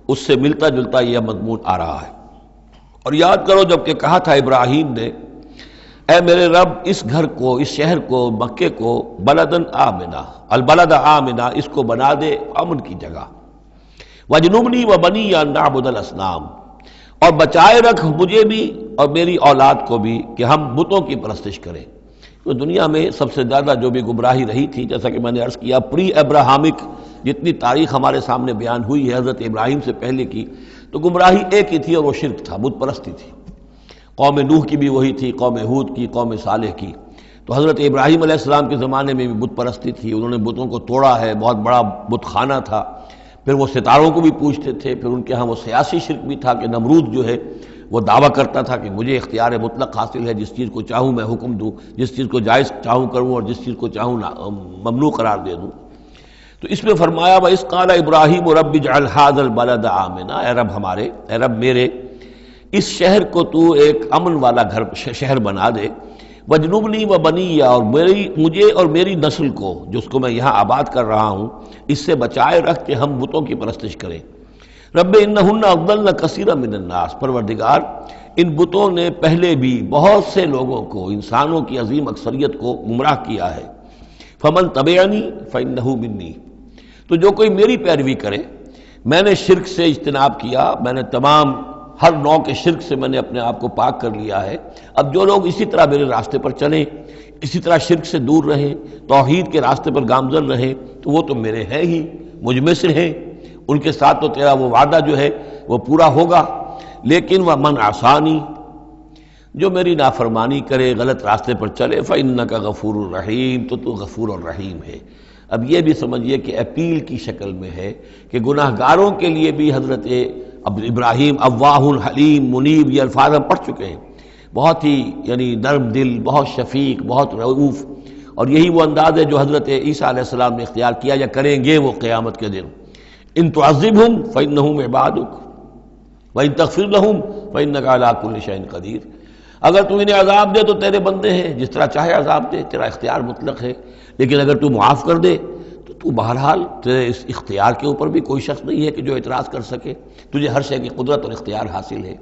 اس سے ملتا جلتا یہ مضمون آ رہا ہے۔ اور یاد کرو جب کہ کہا تھا ابراہیم نے، اے میرے رب اس گھر کو، اس شہر کو، مکے کو بلدن آمنا، البلد آمنا، اس کو بنا دے امن کی جگہ، وجنبنی وبنی ان نعبد الاصنام، اور بچائے رکھ مجھے بھی اور میری اولاد کو بھی کہ ہم بتوں کی پرستش کریں۔ تو دنیا میں سب سے زیادہ جو بھی گمراہی رہی تھی، جیسا کہ میں نے عرض کیا، پری ابراہمک جتنی تاریخ ہمارے سامنے بیان ہوئی ہے حضرت ابراہیم سے پہلے کی، تو گمراہی ایک ہی تھی اور وہ شرک تھا، بت پرستی تھی۔ قوم نوح کی بھی وہی تھی، قوم ہود کی، قوم صالح کی۔ تو حضرت ابراہیم علیہ السلام کے زمانے میں بھی بت پرستی تھی، انہوں نے بتوں کو توڑا ہے، بہت بڑا بت خانہ تھا۔ پھر وہ ستاروں کو بھی پوجتے تھے، پھر ان کے ہاں وہ سیاسی شرک بھی تھا کہ نمرود جو ہے وہ دعویٰ کرتا تھا کہ مجھے اختیار مطلق حاصل ہے، جس چیز کو چاہوں میں حکم دوں، جس چیز کو جائز چاہوں کروں اور جس چیز کو چاہوں ممنوع قرار دے دوں۔ تو اس میں فرمایا وَإِذْ قَالَ إِبْرَاهِيمُ رَبِّ اجْعَلْ هَٰذَا الْبَلَدَ آمِنًا، اے رب ہمارے، اے رب میرے، اس شہر کو تو ایک امن والا گھر شہر بنا دے، وَجْنُبْنِي وَبَنِيَّ، اور مجھے اور میری نسل کو جس کو میں یہاں آباد کر رہا ہوں اس سے بچائے رکھ کہ ہم بتوں کی پرستش کریں۔ رب انہن اضللن کثیرا من الناس، پروردگار ان بتوں نے پہلے بھی بہت سے لوگوں کو، انسانوں کی عظیم اکثریت کو گمراہ کیا ہے۔ فمن تبعنی فانہ منی، تو جو کوئی میری پیروی کرے، میں نے شرک سے اجتناب کیا، میں نے تمام ہر نوع کے شرک سے میں نے اپنے آپ کو پاک کر لیا ہے۔ اب جو لوگ اسی طرح میرے راستے پر چلیں، اسی طرح شرک سے دور رہیں، توحید کے راستے پر گامزن رہیں، تو وہ تو میرے ہیں ہی، مجھ میں سے ہیں، ان کے ساتھ تو تیرا وہ وعدہ جو ہے وہ پورا ہوگا۔ لیکن وَمَنْ عَصَانِی، جو میری نافرمانی کرے، غلط راستے پر چلے، فَإِنَّكَ غَفُورٌ رَحِيمٌ، تو غفور الرحیم ہے۔ اب یہ بھی سمجھیے کہ اپیل کی شکل میں ہے کہ گناہ گاروں کے لیے بھی حضرت ابراہیم اواہ حلیم منیب، یہ الفاظ ہم پڑھ چکے ہیں، بہت ہی یعنی نرم دل، بہت شفیق، بہت رؤوف، اور یہی وہ انداز ہے جو حضرت عیسیٰ علیہ السلام نے اختیار کیا یا کریں گے وہ قیامت کے دن۔ ان تعذبہم فانہم عبادک وان تغفر لہم فانک علی کل شیء قدیر، اگر تو انہیں عذاب دے تو تیرے بندے ہیں، جس طرح چاہے عذاب دے، تیرا اختیار مطلق ہے، لیکن اگر تو معاف کر دے تو بہرحال تیرے اس اختیار کے اوپر بھی کوئی شخص نہیں ہے کہ جو اعتراض کر سکے، تجھے ہر شے کی قدرت اور اختیار حاصل ہے۔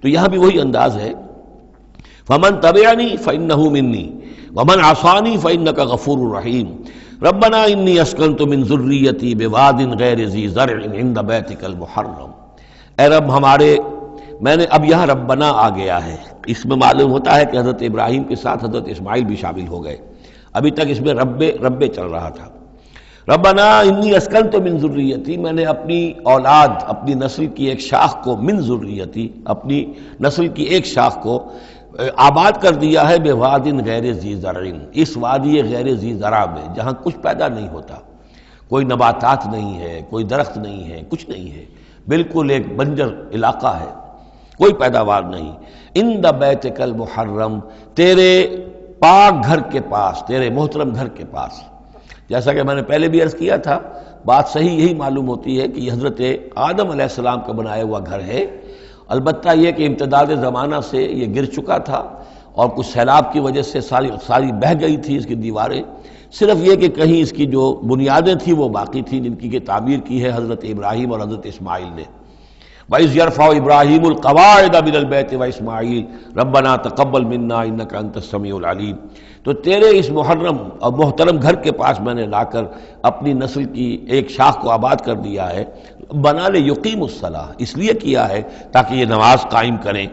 تو یہاں بھی وہی انداز ہے، فمن تبعنی فانہ منی ومن عصانی فانک غفور رحیم، ربنا انی اسکنت من ذریتی بواد غیر ذی زرع عند بیتک المحرم، اے رب ہمارے، میں نے اب یہاں ربنا آ گیا ہے، اس میں معلوم ہوتا ہے کہ حضرت ابراہیم کے ساتھ حضرت اسماعیل بھی شامل ہو گئے، ابھی تک اس میں رب چل رہا تھا۔ ربنا انی اسکنت من ذریتی، میں نے اپنی اولاد، اپنی نسل کی ایک شاخ کو، من ذریتی، اپنی نسل کی ایک شاخ کو آباد کر دیا ہے، بواد غیر ذی زرع، اس وادی غیر ذی زرع میں جہاں کچھ پیدا نہیں ہوتا، کوئی نباتات نہیں ہے، کوئی درخت نہیں ہے، کچھ نہیں ہے، بالکل ایک بنجر علاقہ ہے، کوئی پیداوار نہیں، عند بیتک المحرم، تیرے پاک گھر کے پاس، تیرے محترم گھر کے پاس۔ جیسا کہ میں نے پہلے بھی عرض کیا تھا، بات صحیح یہی معلوم ہوتی ہے کہ یہ حضرت آدم علیہ السلام کا بنایا ہوا گھر ہے، البتہ یہ کہ امتداد زمانہ سے یہ گر چکا تھا اور کچھ سیلاب کی وجہ سے ساری بہہ گئی تھی اس کی دیواریں، صرف یہ کہ کہیں اس کی جو بنیادیں تھیں وہ باقی تھیں، جن کی کہ تعمیر کی ہے حضرت ابراہیم اور حضرت اسماعیل نے۔ وَإِذْ يَرْفَعُ إِبْرَاهِيمُ الْقَوَاعِدَ مِنَ الْبَيْتِ وَإِسْمَاعِيلُ رَبَّنَا تَقَبَّلْ مِنَّا إِنَّكَ أَنْتَ السَّمِيعُ الْعَلِيمُ، تو تیرے اس محرم اور محترم گھر کے پاس میں نے لا کر اپنی نسل کی ایک شاخ کو آباد کر دیا ہے، بنا لے یقیم الصلاۃ، اس لیے کیا ہے تاکہ یہ نماز قائم کریں۔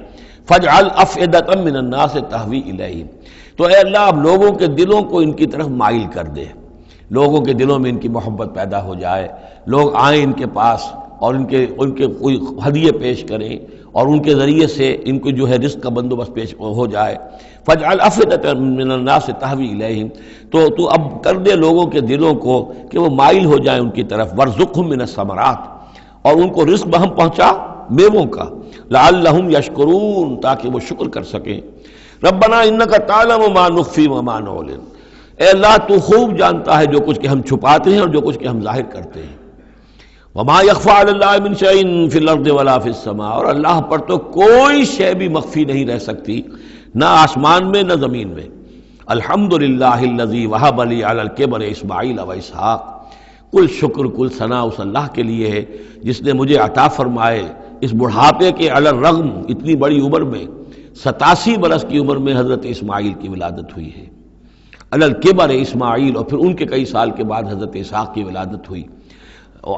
فَاجْعَلْ أَفْئِدَةً مِّنَ النَّاسِ تَهْوِي إِلَيْهِمْ، تو اے اللہ اب لوگوں کے دلوں کو ان کی طرف مائل کر دے، لوگوں کے دلوں میں ان کی محبت پیدا ہو جائے، لوگ آئیں ان کے پاس اور ان کے کوئی ہدیے پیش کریں اور ان کے ذریعے سے ان کو جو ہے رزق کا بندوبست پیش ہو جائے۔ فَاجْعَلْ أَفْئِدَةً مِّنَ النَّاسِ تَهْوِي إِلَيْهِمْ، تو اب کر دے لوگوں کے دلوں کو کہ وہ مائل ہو جائیں ان کی طرف، وَارْزُقْهُم مِّنَ الثَّمَرَاتِ، اور ان کو رزق بہم پہنچا میووں کا، لَعَلَّهُمْ يَشْكُرُونَ، تاکہ وہ شکر کر سکیں۔ ربنا انك تعلم ما نخفي وما نعلن، اے اللہ تو خوب جانتا ہے جو کچھ کہ ہم چھپاتے ہیں اور جو کچھ کہ ہم ظاہر کرتے ہیں۔ وما يخفى على الله من شيء في الارض ولا في السماء، اور اللہ پر تو کوئی شے بھی مخفی نہیں رہ سکتی، نہ آسمان میں نہ زمین میں۔ الحمدللہ الذی وهب لي على الكبر اسماعیل واسحاق، کل شکر کل ثنا اس اللہ کے لیے ہے جس نے مجھے عطا فرمائے اس بڑھاپے کے علی الرغم اتنی بڑی عمر میں 87 برس کی عمر میں حضرت اسماعیل کی ولادت ہوئی ہے، علی الکبر اسماعیل، اور پھر ان کے کئی سال کے بعد حضرت اسحاق کی ولادت ہوئی۔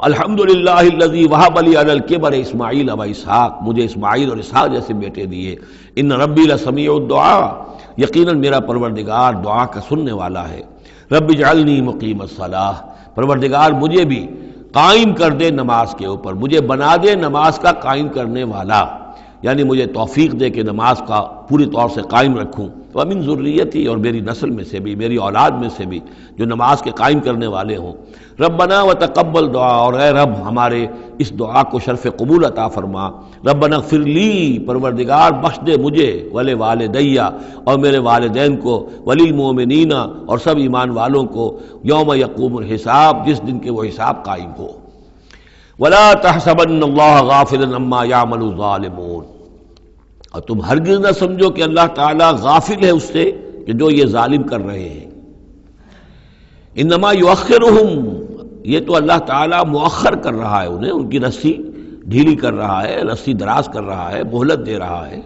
الحمدللہ الذی وہب لی علی الکبر اسماعیل و اسحاق، مجھے اسماعیل اور اسحاق جیسے بیٹے دیے۔ ان ربی لسمیع الدعاء، یقیناً میرا پروردگار دعا کا سننے والا ہے۔ رب اجعلنی مقیم الصلاۃ، پروردگار مجھے بھی قائم کر دے نماز کے اوپر، مجھے بنا دے نماز کا قائم کرنے والا، یعنی مجھے توفیق دے کہ نماز کا پوری طور سے قائم رکھوں۔ ومن ذریتی، اور میری نسل میں سے بھی، میری اولاد میں سے بھی جو نماز کے قائم کرنے والے ہوں۔ ربنا وتقبل دعا، اور اے رب ہمارے اس دعا کو شرف قبول عطا فرما۔ ربنا اغفر لی، پروردگار بخش دے مجھے، ولوالدیہ، اور میرے والدین کو، وللمؤمنین، اور سب ایمان والوں کو، یوم یقوم الحساب، جس دن کے وہ حساب قائم ہو۔ ولا تحسبن اللہ غافلا عما یعمل الظالمون، اور تم ہرگز نہ سمجھو کہ اللہ تعالیٰ غافل ہے اس سے کہ جو یہ ظالم کر رہے ہیں۔ انما یؤخرہم، یہ تو اللہ تعالیٰ مؤخر کر رہا ہے انہیں، ان کی رسی ڈھیلی کر رہا ہے، رسی دراز کر رہا ہے، مہلت دے رہا ہے۔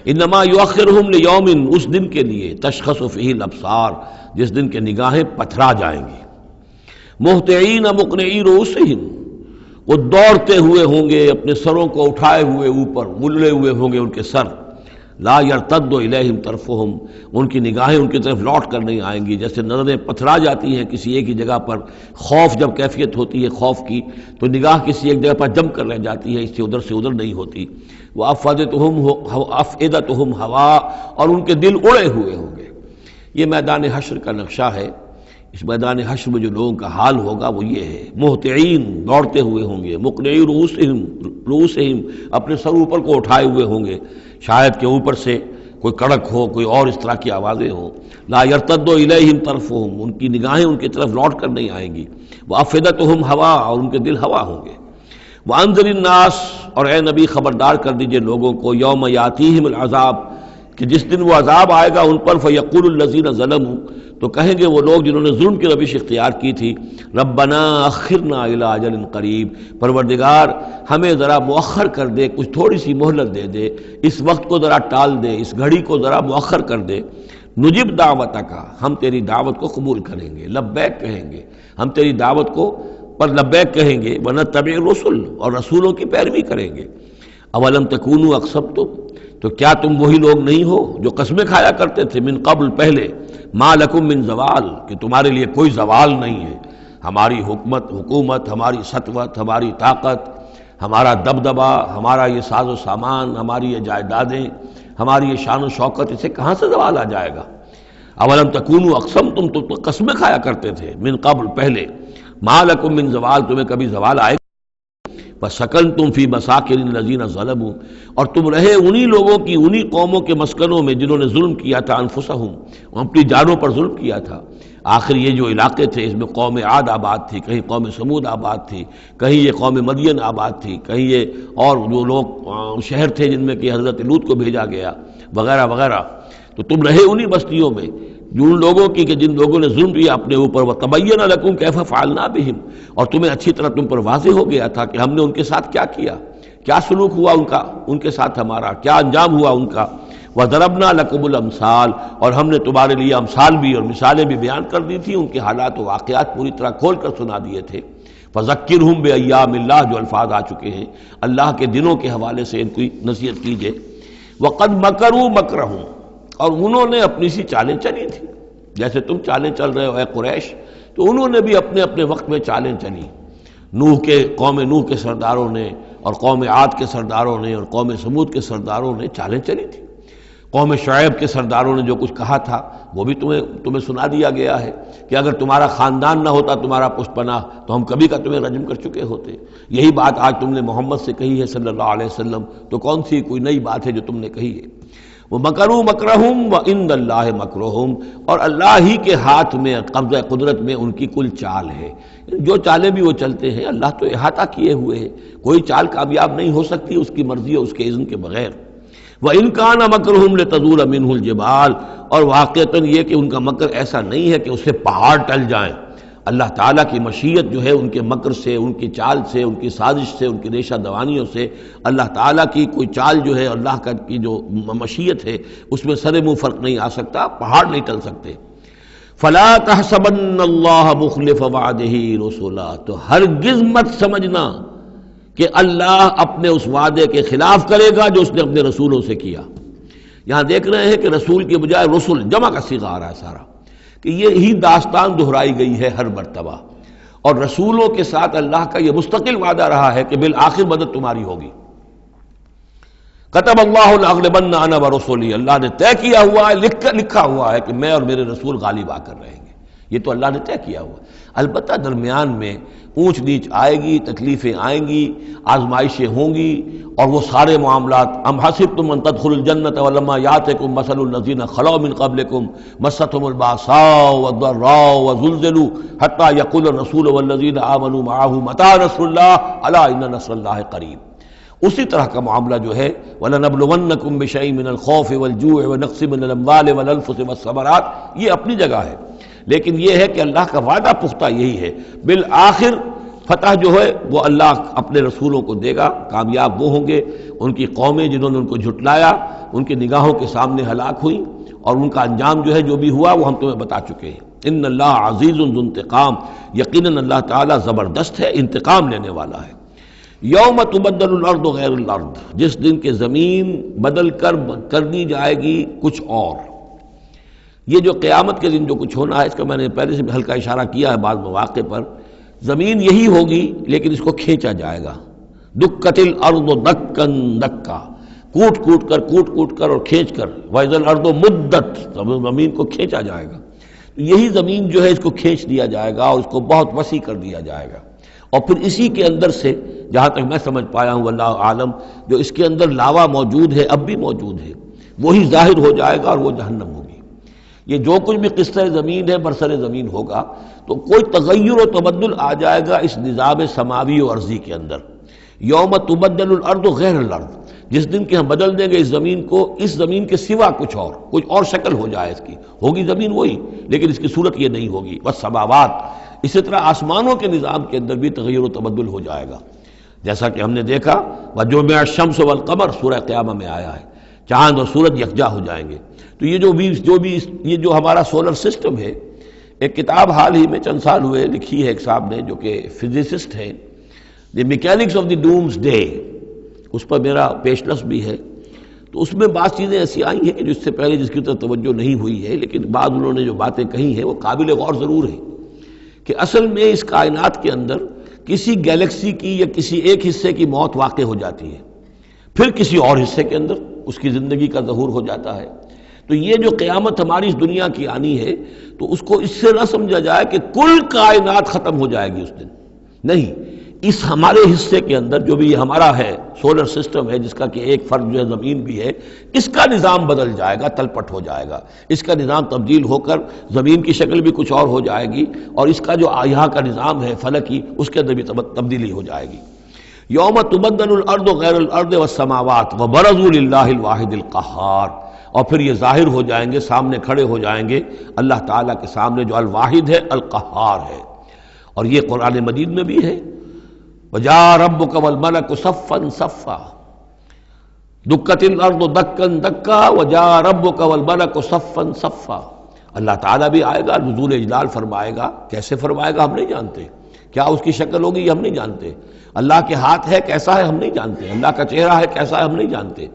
انما یؤخرہم لیوم، اس دن کے لیے تشخص فیہ الابصار، جس دن کے نگاہیں پتھرا جائیں گی۔ مہطعین مقنعی رؤوسہم، وہ دوڑتے ہوئے ہوں گے، اپنے سروں کو اٹھائے ہوئے اوپر، ملے ہوئے ہوں گے ان کے سر۔ لا یرتد الیہم طرفہم، ان کی نگاہیں ان کی طرف لوٹ کر نہیں آئیں گی، جیسے نظریں پتھرا جاتی ہیں کسی ایک ہی جگہ پر، خوف جب کیفیت ہوتی ہے خوف کی تو نگاہ کسی ایک جگہ پر جم کر رہ جاتی ہے، اس سے ادھر نہیں ہوتی۔ وافئدتہم ہوا، اور ان کے دل اڑے ہوئے ہوں گے۔ یہ میدان حشر کا نقشہ ہے۔ اس میدان حشر میں جو لوگوں کا حال ہوگا وہ یہ ہے، مہطعین، دوڑتے ہوئے ہوں گے، مقنعی رؤوسہم، اپنے سر اوپر کو اٹھائے ہوئے ہوں گے، شاید کہ اوپر سے کوئی کڑک ہو، کوئی اور اس طرح کی آوازیں ہوں۔ لا یرتد الیہم طرفہم، ان کی نگاہیں ان کی طرف لوٹ کر نہیں آئیں گی۔ وافئدتہم ہوا، اور ان کے دل ہوا ہوں گے۔ وانذر الناس، اور اے نبی خبردار کر دیجئے لوگوں کو، یوم یاتیہم العذاب، کہ جس دن وہ عذاب آئے گا ان پر، فیقول الذین ظلموا، تو کہیں گے وہ لوگ جنہوں نے ظلم کی روش اختیار کی تھی، ربنا اخرنا الی اجل قریب، پروردگار ہمیں ذرا مؤخر کر دے، کچھ تھوڑی سی مہلت دے دے، اس وقت کو ذرا ٹال دے، اس گھڑی کو ذرا مؤخر کر دے۔ نجب دعوتک، ہم تیری دعوت کو قبول کریں گے، لبیک کہیں گے، ہم تیری دعوت کو پر لبیک کہیں گے، ونتبع الرسل، اور رسولوں کی پیروی کریں گے۔ اولم تکونوا اقسمتم، تو کیا تم وہی لوگ نہیں ہو جو قسمیں کھایا کرتے تھے، من قبل، پہلے، ما لکم من زوال، کہ تمہارے لیے کوئی زوال نہیں ہے، ہماری حکومت، ہماری سطوت، ہماری طاقت، ہمارا دبدبا، ہمارا یہ ساز و سامان، ہماری یہ جائیدادیں، ہماری یہ شان و شوکت، اسے کہاں سے زوال آ جائے گا؟ اولم تکونوا اقسمتم، تم تو قسمیں کھایا کرتے تھے، من قبل، پہلے، ما لکم من زوال، تمہیں کبھی زوال آئے گا؟ وَسَكَنْتُمْ فِي مَسَاكِنِ الَّذِينَ ظَلَمُوا، اور تم رہے انہی لوگوں کی، انہی قوموں کے مسکنوں میں جنہوں نے ظلم کیا تھا، انفسہم، اپنی جانوں پر ظلم کیا تھا۔ آخر یہ جو علاقے تھے اس میں قوم عاد آباد تھی، کہیں قوم سمود آباد تھی، کہیں یہ قوم مدین آباد تھی، کہیں یہ اور جو لوگ شہر تھے جن میں کہ حضرت لوط کو بھیجا گیا، وغیرہ وغیرہ۔ تو تم رہے انہی بستیوں میں ان لوگوں کی کہ جن لوگوں نے ظلم کیا اپنے اوپر، وَتَبَيَّنَ لَكُمْ كَيْفَ فَعَلْنَا بِهِمْ، اور تمہیں اچھی طرح تم پر واضح ہو گیا تھا کہ ہم نے ان کے ساتھ کیا کیا، کیا سلوک ہوا ان کا، ان کے ساتھ ہمارا کیا انجام ہوا ان کا۔ وَضَرَبْنَا لَكُمُ الْأَمْثَالَ، اور ہم نے تمہارے لیے امثال بھی اور مثالیں بھی بیان کر دی تھی، ان کے حالات و واقعات پوری طرح کھول کر سنا دیے تھے۔ فَذَكِّرْهُمْ بِأَيَّامِ اللَّهِ، جو الفاظ آ چکے ہیں اللہ کے دنوں کے حوالے سے ان کی نصیحت کیجئے۔ وَقَدْ مَكَرُوا مَكْرَهُمْ، اور انہوں نے اپنی سی چالیں چلی تھی، جیسے تم چالیں چل رہے ہو اے قریش، تو انہوں نے بھی اپنے اپنے وقت میں چالیں چلی۔ قوم نوح کے سرداروں نے، اور قوم عاد کے سرداروں نے، اور قوم سمود کے سرداروں نے چالیں چلی تھی۔ قوم شعیب کے سرداروں نے جو کچھ کہا تھا وہ بھی تمہیں سنا دیا گیا ہے کہ اگر تمہارا خاندان نہ ہوتا، تمہارا پشت پناہ، تو ہم کبھی کا تمہیں رجم کر چکے ہوتے۔ یہی بات آج تم نے محمد سے کہی ہے صلی اللہ علیہ وسلم، تو کون سی کوئی نئی بات ہے جو تم نے کہی ہے؟ وَمَكَرُوا مَكْرَهُمْ وَعِندَ اللَّهِ مَكْرُهُمْ، اور اللہ ہی کے ہاتھ میں، قبضہ قدرت میں ان کی کل چال ہے۔ جو چالیں بھی وہ چلتے ہیں اللہ تو احاطہ کیے ہوئے ہے، کوئی چال کامیاب نہیں ہو سکتی اس کی مرضی اور اس کے اذن کے بغیر۔ وَإِنْ كَانَ مَكْرُهُمْ لِتَزُولَ مِنْهُ الْجِبَالُ، اور واقعتاً یہ کہ ان کا مکر ایسا نہیں ہے کہ اس سے پہاڑ ٹل جائیں۔ اللہ تعالیٰ کی مشیت جو ہے ان کے مکر سے، ان کی چال سے، ان کی سازش سے، ان کی ریشہ دوانیوں سے، اللہ تعالیٰ کی کوئی چال جو ہے، اللہ کی جو مشیت ہے اس میں سر منہ فرق نہیں آ سکتا، پہاڑ نہیں ٹل سکتے۔ فلا تحسبن اللہ مخلف وعدہ رسلا، تو ہرگز مت سمجھنا کہ اللہ اپنے اس وعدے کے خلاف کرے گا جو اس نے اپنے رسولوں سے کیا۔ یہاں دیکھ رہے ہیں کہ رسول کے بجائے رسل جمع کا صیغہ آ رہا ہے سارا، کہ یہی داستان دہرائی گئی ہے ہر مرتبہ، اور رسولوں کے ساتھ اللہ کا یہ مستقل وعدہ رہا ہے کہ بالآخر مدد تمہاری ہوگی۔ کتب اللہ لاغلبن انا ورسلی، اللہ نے طے کیا ہوا ہے، لکھا ہوا ہے کہ میں اور میرے رسول غالب آ کر رہیں گے، یہ تو اللہ نے طے کیا ہوا ہے۔ البتہ درمیان میں اونچ نیچ آئے گی، تکلیفیں آئیں گی، آزمائشیں ہوں گی، اور وہ سارے معاملات ام حسبتم ان تدخلوا الجنۃ ولما یاتکم مثل الذین خلوا من قبلکم مستهم الباساء والضراء وزلزلوا حتى یقول الرسول والذین آمنوا معه متى نصر اللہ الا ان نصر اللہ قریب۔ اسی طرح کا معاملہ جو ہے وَلَنَبْلُوَنَّكُمْ بِشَيْءٍ مِّنَ الْخَوْفِ وَالْجُوعِ وَنَقْصٍ مِّنَ الْأَمْوَالِ وَالْأَنفُسِ وَالثَّمَرَاتِ، یہ اپنی جگہ ہے، لیکن یہ ہے کہ اللہ کا وعدہ پختہ یہی ہے، بالآخر فتح جو ہے وہ اللہ اپنے رسولوں کو دے گا، کامیاب وہ ہوں گے۔ ان کی قومیں جنہوں نے ان کو جھٹلایا ان کی نگاہوں کے سامنے ہلاک ہوئیں، اور ان کا انجام جو ہے جو بھی ہوا وہ ہم تمہیں بتا چکے ہیں۔ ان اللہ عزیز ذو انتقام، یقیناً اللہ تعالیٰ زبردست ہے، انتقام لینے والا ہے۔ یوم تبدل الارض غیر الارض، جس دن کہ زمین بدل کر دی جائے گی کچھ اور۔ یہ جو قیامت کے دن جو کچھ ہونا ہے اس کا میں نے پہلے سے بھی ہلکا اشارہ کیا ہے بعض مواقع پر، زمین یہی ہوگی لیکن اس کو کھینچا جائے گا۔ دکت الارض دکن دکا، کوٹ کر اور کھینچ کر، وَإِذَا الْأَرْضُ مُدَّتْ، زمین کو کھینچا جائے گا۔ یہی زمین جو ہے اس کو کھینچ دیا جائے گا اور اس کو بہت وسیع کر دیا جائے گا، اور پھر اسی کے اندر سے جہاں تک میں سمجھ پایا ہوں واللہ عالم، جو اس کے اندر لاوا موجود ہے اب بھی موجود ہے، وہی ظاہر ہو جائے گا اور وہ جہنم ہوگی۔ یہ جو کچھ بھی قصہ زمین ہے برسر زمین ہوگا تو کوئی تغیر و تبدل آ جائے گا اس نظام سماوی و ارضی کے اندر۔ یوم تبدل الارض غیر الارض، جس دن کہ ہم بدل دیں گے اس زمین کو، اس زمین کے سوا کچھ اور شکل ہو جائے اس کی، ہوگی زمین وہی لیکن اس کی صورت یہ نہیں ہوگی۔ والسماوات، اسی طرح آسمانوں کے نظام کے اندر بھی تغیر و تبدل ہو جائے گا، جیسا کہ ہم نے دیکھا وَجُمِعَ الشَّمْسُ وَالْقَمَرُ سورہ قیامہ میں آیا ہے، چاند اور سورج یکجا ہو جائیں گے۔ تو یہ جو ہمارا سولر سسٹم ہے، ایک کتاب حال ہی میں چند سال ہوئے لکھی ہے ایک صاحب نے جو کہ فزسسٹ ہیں، the mechanics of the doomsday, اس پر میرا پیشنس بھی ہے۔ تو اس میں بعض چیزیں ایسی آئی ہیں کہ جو اس سے پہلے جس کی طرف توجہ نہیں ہوئی ہے، لیکن بعض انہوں نے جو باتیں کہی ہیں وہ قابل غور ضرور ہیں، کہ اصل میں اس کائنات کے اندر کسی گیلیکسی کی یا کسی ایک حصے کی موت واقع ہو جاتی ہے، پھر کسی اور حصے کے اندر اس کی زندگی کا ظہور ہو جاتا ہے۔ تو یہ جو قیامت ہماری اس دنیا کی آنی ہے تو اس کو اس سے نہ سمجھا جائے کہ کل کائنات ختم ہو جائے گی اس دن، نہیں، اس ہمارے حصے کے اندر جو بھی ہمارا ہے سولر سسٹم ہے، جس کا کہ ایک فرد جو ہے زمین بھی ہے، اس کا نظام بدل جائے گا، تلپٹ ہو جائے گا، اس کا نظام تبدیل ہو کر زمین کی شکل بھی کچھ اور ہو جائے گی، اور اس کا جو یہاں کا نظام ہے فلکی، اس کے اندر بھی تبدیلی ہو جائے گی۔ یوم تبدل الارض غیر الارض والسماوات وبرزوا للہ الواحد القہار، اور پھر یہ ظاہر ہو جائیں گے، سامنے کھڑے ہو جائیں گے اللہ تعالیٰ کے سامنے جو الواحد ہے، القہار ہے۔ اور یہ قرآن مجید میں بھی ہے، وَجَاءَ رَبُّكَ وَالْمَلَكُ صَفًّا صَفًّا، دُكَّتِ الْأَرْضُ دَكًّا دَكًّا وَجَاءَ رَبُّكَ وَالْمَلَكُ صَفًّا صَفًّا، اللہ تعالیٰ بھی آئے گا، نزول اجلال فرمائے گا، کیسے فرمائے گا ہم نہیں جانتے، کیا اس کی شکل ہوگی یہ ہم نہیں جانتے، اللہ کے ہاتھ ہے کیسا ہے ہم نہیں جانتے، اللہ کا چہرہ ہے کیسا ہے ہم نہیں جانتے،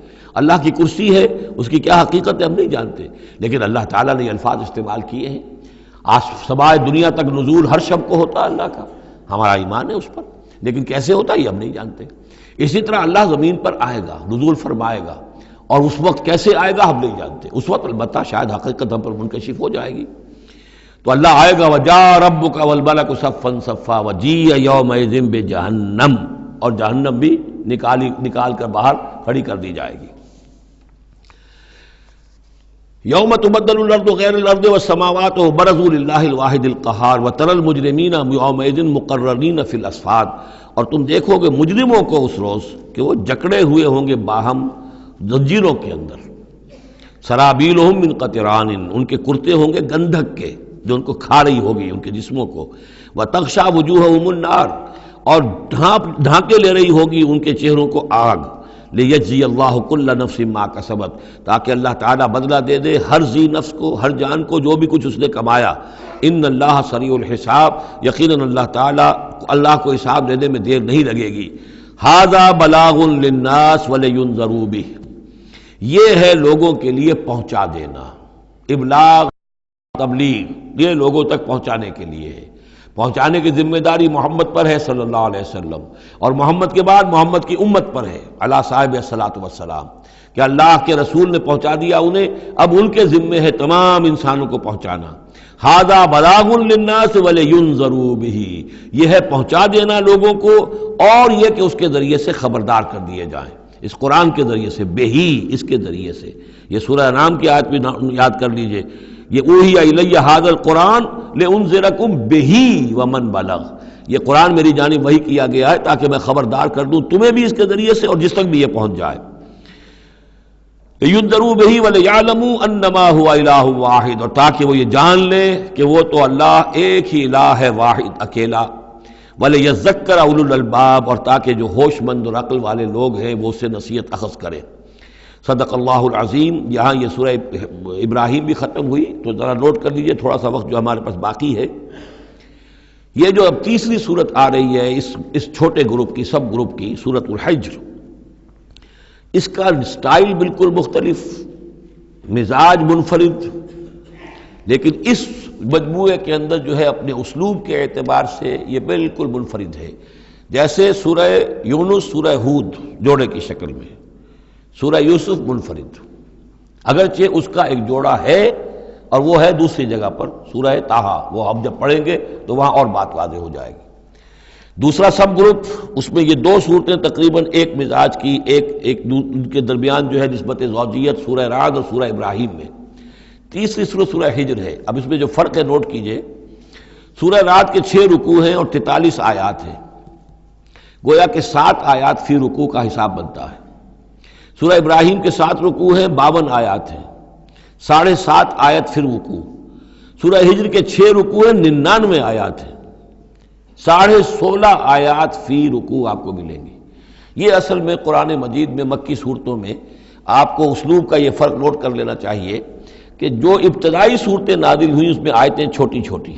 اللہ کی کرسی ہے اس کی کیا حقیقت ہے ہم نہیں جانتے، لیکن اللہ تعالیٰ نے یہ الفاظ استعمال کیے ہیں۔ سمائے دنیا تک نزول ہر شب کو ہوتا ہے اللہ کا، ہمارا ایمان ہے اس پر، لیکن کیسے ہوتا ہے یہ ہم نہیں جانتے۔ اسی طرح اللہ زمین پر آئے گا، نزول فرمائے گا، اور اس وقت کیسے آئے گا ہم نہیں جانتے، اس وقت البتہ شاید حقیقت ہم پر منکشف ہو جائے گی۔ تو اللہ آئے گا وَجَاءَ رَبُّكَ وَالْمَلَكُ صَفًّا صَفًّا وَجِيءَ يَوْمَئِذٍ بِجَهَنَّمَ، اور جہنم بھی نکال کر باہر کھڑی کر دی جائے گی۔ یوم تبدل الارض غیر الارض والسماوات وبرزوا للہ الواحد القہار وتری المجرمین یومئذ مقرنین فی الاصفاد، اور تم دیکھو گے مجرموں کو اس روز کہ وہ جکڑے ہوئے ہوں گے باہم زنجیروں کے اندر، سرابیلہم من قطران، ان کے کرتے ہوں گے گندھک کے، جو ان کو کھا رہی ہوگی ان کے جسموں کو، وَتَغْشَى وُجُوهَهُمُ النَّارُ، اور ڈھانکے لے رہی ہوگی ان کے چہروں کو آگ، لِيَجْزِيَ اللَّهُ كُلَّ نَفْسٍ مَا كَسَبَتْ، تاکہ اللہ تعالیٰ بدلہ دے دے ہر ذی نفس کو، ہر جان کو جو بھی کچھ اس نے کمایا۔ ان اللہ سریع الحساب، یقیناً اللہ تعالیٰ، اللہ کو حساب دینے میں دیر نہیں لگے گی۔ ھذا بلاغ للناس ولینذروا بہ، یہ ہے لوگوں کے لیے پہنچا دینا، ابلاغ تبلیغ، یہ لوگوں تک پہنچانے کے لیے ہے۔ پہنچانے کی ذمہ داری محمد پر ہے صلی اللہ علیہ وسلم، اور محمد کے بعد محمد کی امت پر ہے علی صاحب الصلاۃ والسلام، کہ اللہ کے رسول نے پہنچا دیا انہیں، اب ان کے ذمے ہے تمام انسانوں کو پہنچانا۔ ھذا بلاغ للناس ولینذروا بہ، یہ ہے پہنچا دینا لوگوں کو، اور یہ کہ اس کے ذریعے سے خبردار کر دیے جائیں، اس قرآن کے ذریعے سے، بہی، اس کے ذریعے سے۔ یہ سورہ انعام کی آیت بھی یاد کر لیجئے، یہ اوحی الی ھذا القرآن لانذرکم بہ ومن بلغ، یہ قرآن میری جانب وحی کیا گیا ہے تاکہ میں خبردار کر دوں تمہیں بھی اس کے ذریعے سے اور جس تک بھی یہ پہنچ جائے۔ لینذروا بہ ولیعلموا انما هو الہ واحد، اور تاکہ وہ یہ جان لیں کہ وہ تو اللہ ایک ہی الہ ہے، واحد، اکیلا۔ ولیذکر اولو الالباب، اور تاکہ جو ہوش مند اور عقل والے لوگ ہیں وہ اس سے نصیحت اخذ کریں۔ صدق اللہ العظیم۔ یہاں یہ سورہ ابراہیم بھی ختم ہوئی، تو ذرا نوٹ کر لیجئے تھوڑا سا وقت جو ہمارے پاس باقی ہے۔ یہ جو اب تیسری صورت آ رہی ہے اس چھوٹے گروپ کی، سب گروپ کی، سورۃ الحجر، اس کا سٹائل بالکل مختلف، مزاج منفرد، لیکن اس مجموعے کے اندر جو ہے اپنے اسلوب کے اعتبار سے یہ بالکل منفرد ہے۔ جیسے سورہ یونس، سورہ ہود جوڑے کی شکل میں، سورہ یوسف منفرد، اگرچہ اس کا ایک جوڑا ہے اور وہ ہے دوسری جگہ پر سورہ طٰہٰ، وہ ہم جب پڑھیں گے تو وہاں اور بات واضح ہو جائے گی۔ دوسرا سب گروپ، اس میں یہ دو صورتیں تقریباً ایک مزاج کی، ایک ان کے درمیان جو ہے نسبت زوجیت، سورہ رعد اور سورہ ابراہیم میں۔ تیسری سورہ سورہ ہجر ہے۔ اب اس میں جو فرق ہے نوٹ کیجئے، سورہ رعد کے 6 رکوع ہیں اور 43 آیات ہیں، گویا کہ 7 آیات فی رکوع کا حساب بنتا ہے۔ سورہ ابراہیم کے 7 رکوع ہیں، 52 آیات ہیں، 7.5 آیت فی رکوع۔ سورہ ہجر کے 6 رکوع ہیں، 99 آیات ہیں، 16.5 آیات فی رکوع آپ کو ملیں گی۔ یہ اصل میں قرآن مجید میں مکی صورتوں میں آپ کو اسلوب کا یہ فرق نوٹ کر لینا چاہیے کہ جو ابتدائی صورتیں نازل ہوئیں اس میں آیتیں چھوٹی چھوٹی،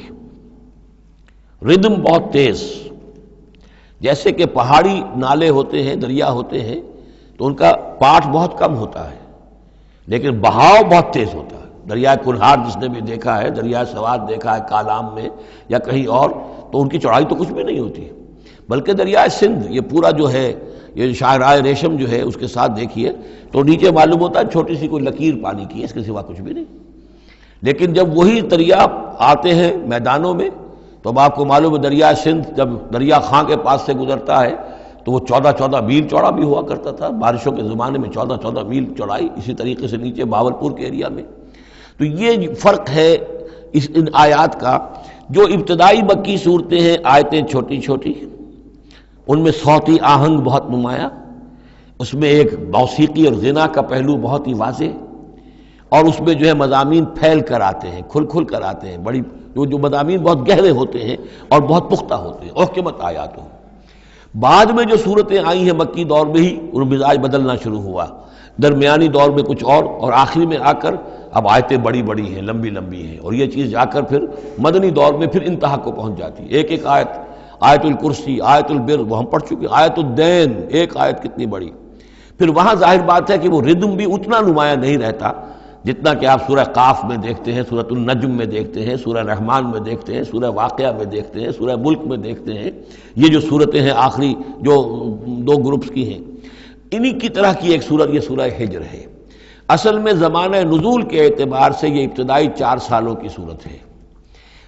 ردم بہت تیز، جیسے کہ پہاڑی نالے ہوتے ہیں، دریا ہوتے ہیں تو ان کا پاٹ بہت کم ہوتا ہے لیکن بہاؤ بہت تیز ہوتا ہے۔ دریائے کنہار جس نے بھی دیکھا ہے، دریائے سوات دیکھا ہے کالام میں یا کہیں اور، تو ان کی چوڑائی تو کچھ بھی نہیں ہوتی، بلکہ دریائے سندھ یہ پورا جو ہے، یہ شاہراہ ریشم جو ہے اس کے ساتھ دیکھیے تو نیچے معلوم ہوتا ہے چھوٹی سی کوئی لکیر پانی کی ہے، اس کے سوا کچھ بھی نہیں۔ لیکن جب وہی دریا آتے ہیں میدانوں میں تو اب آپ کو معلوم ہے دریائے سندھ جب دریا خاں کے پاس سے گزرتا ہے تو وہ 14 میل چوڑا بھی ہوا کرتا تھا، بارشوں کے زمانے میں 14 میل چوڑائی، اسی طریقے سے نیچے باولپور کے ایریا میں۔ تو یہ فرق ہے ان آیات کا۔ جو ابتدائی مکی صورتیں ہیں آیتیں چھوٹی چھوٹی، ان میں صوتی آہنگ بہت نمایاں، اس میں ایک موسیقی اور غنا کا پہلو بہت ہی واضح، اور اس میں جو ہے مضامین پھیل کر آتے ہیں، کھل کھل کر آتے ہیں، بڑی جو مضامین بہت گہرے ہوتے ہیں اور بہت پختہ ہوتے ہیں، احکمت آیات ہوں۔ بعد میں جو صورتیں آئی ہیں مکی دور میں ہی ان مزاج بدلنا شروع ہوا، درمیانی دور میں کچھ اور آخری میں آ کر اب آیتیں بڑی بڑی ہیں، لمبی لمبی ہیں، اور یہ چیز جا کر پھر مدنی دور میں پھر انتہا کو پہنچ جاتی ہے۔ ایک ایک آیت، آیت الکرسی، آیت البر وہ ہم پڑھ چکے، آیت الدین، ایک آیت کتنی بڑی۔ پھر وہاں ظاہر بات ہے کہ وہ ردم بھی اتنا نمایاں نہیں رہتا جتنا کہ آپ سورہ قاف میں دیکھتے ہیں، سورۃ النجم میں دیکھتے ہیں، سورہ رحمان میں دیکھتے ہیں، سورہ واقعہ میں دیکھتے ہیں، سورہ ملک میں دیکھتے ہیں۔ یہ جو صورتیں ہیں آخری جو 2 گروپس کی ہیں، انہی کی طرح کی ایک صورت یہ سورہ ہجر ہے۔ اصل میں زمانہ نزول کے اعتبار سے یہ ابتدائی 4 سالوں کی صورت ہے۔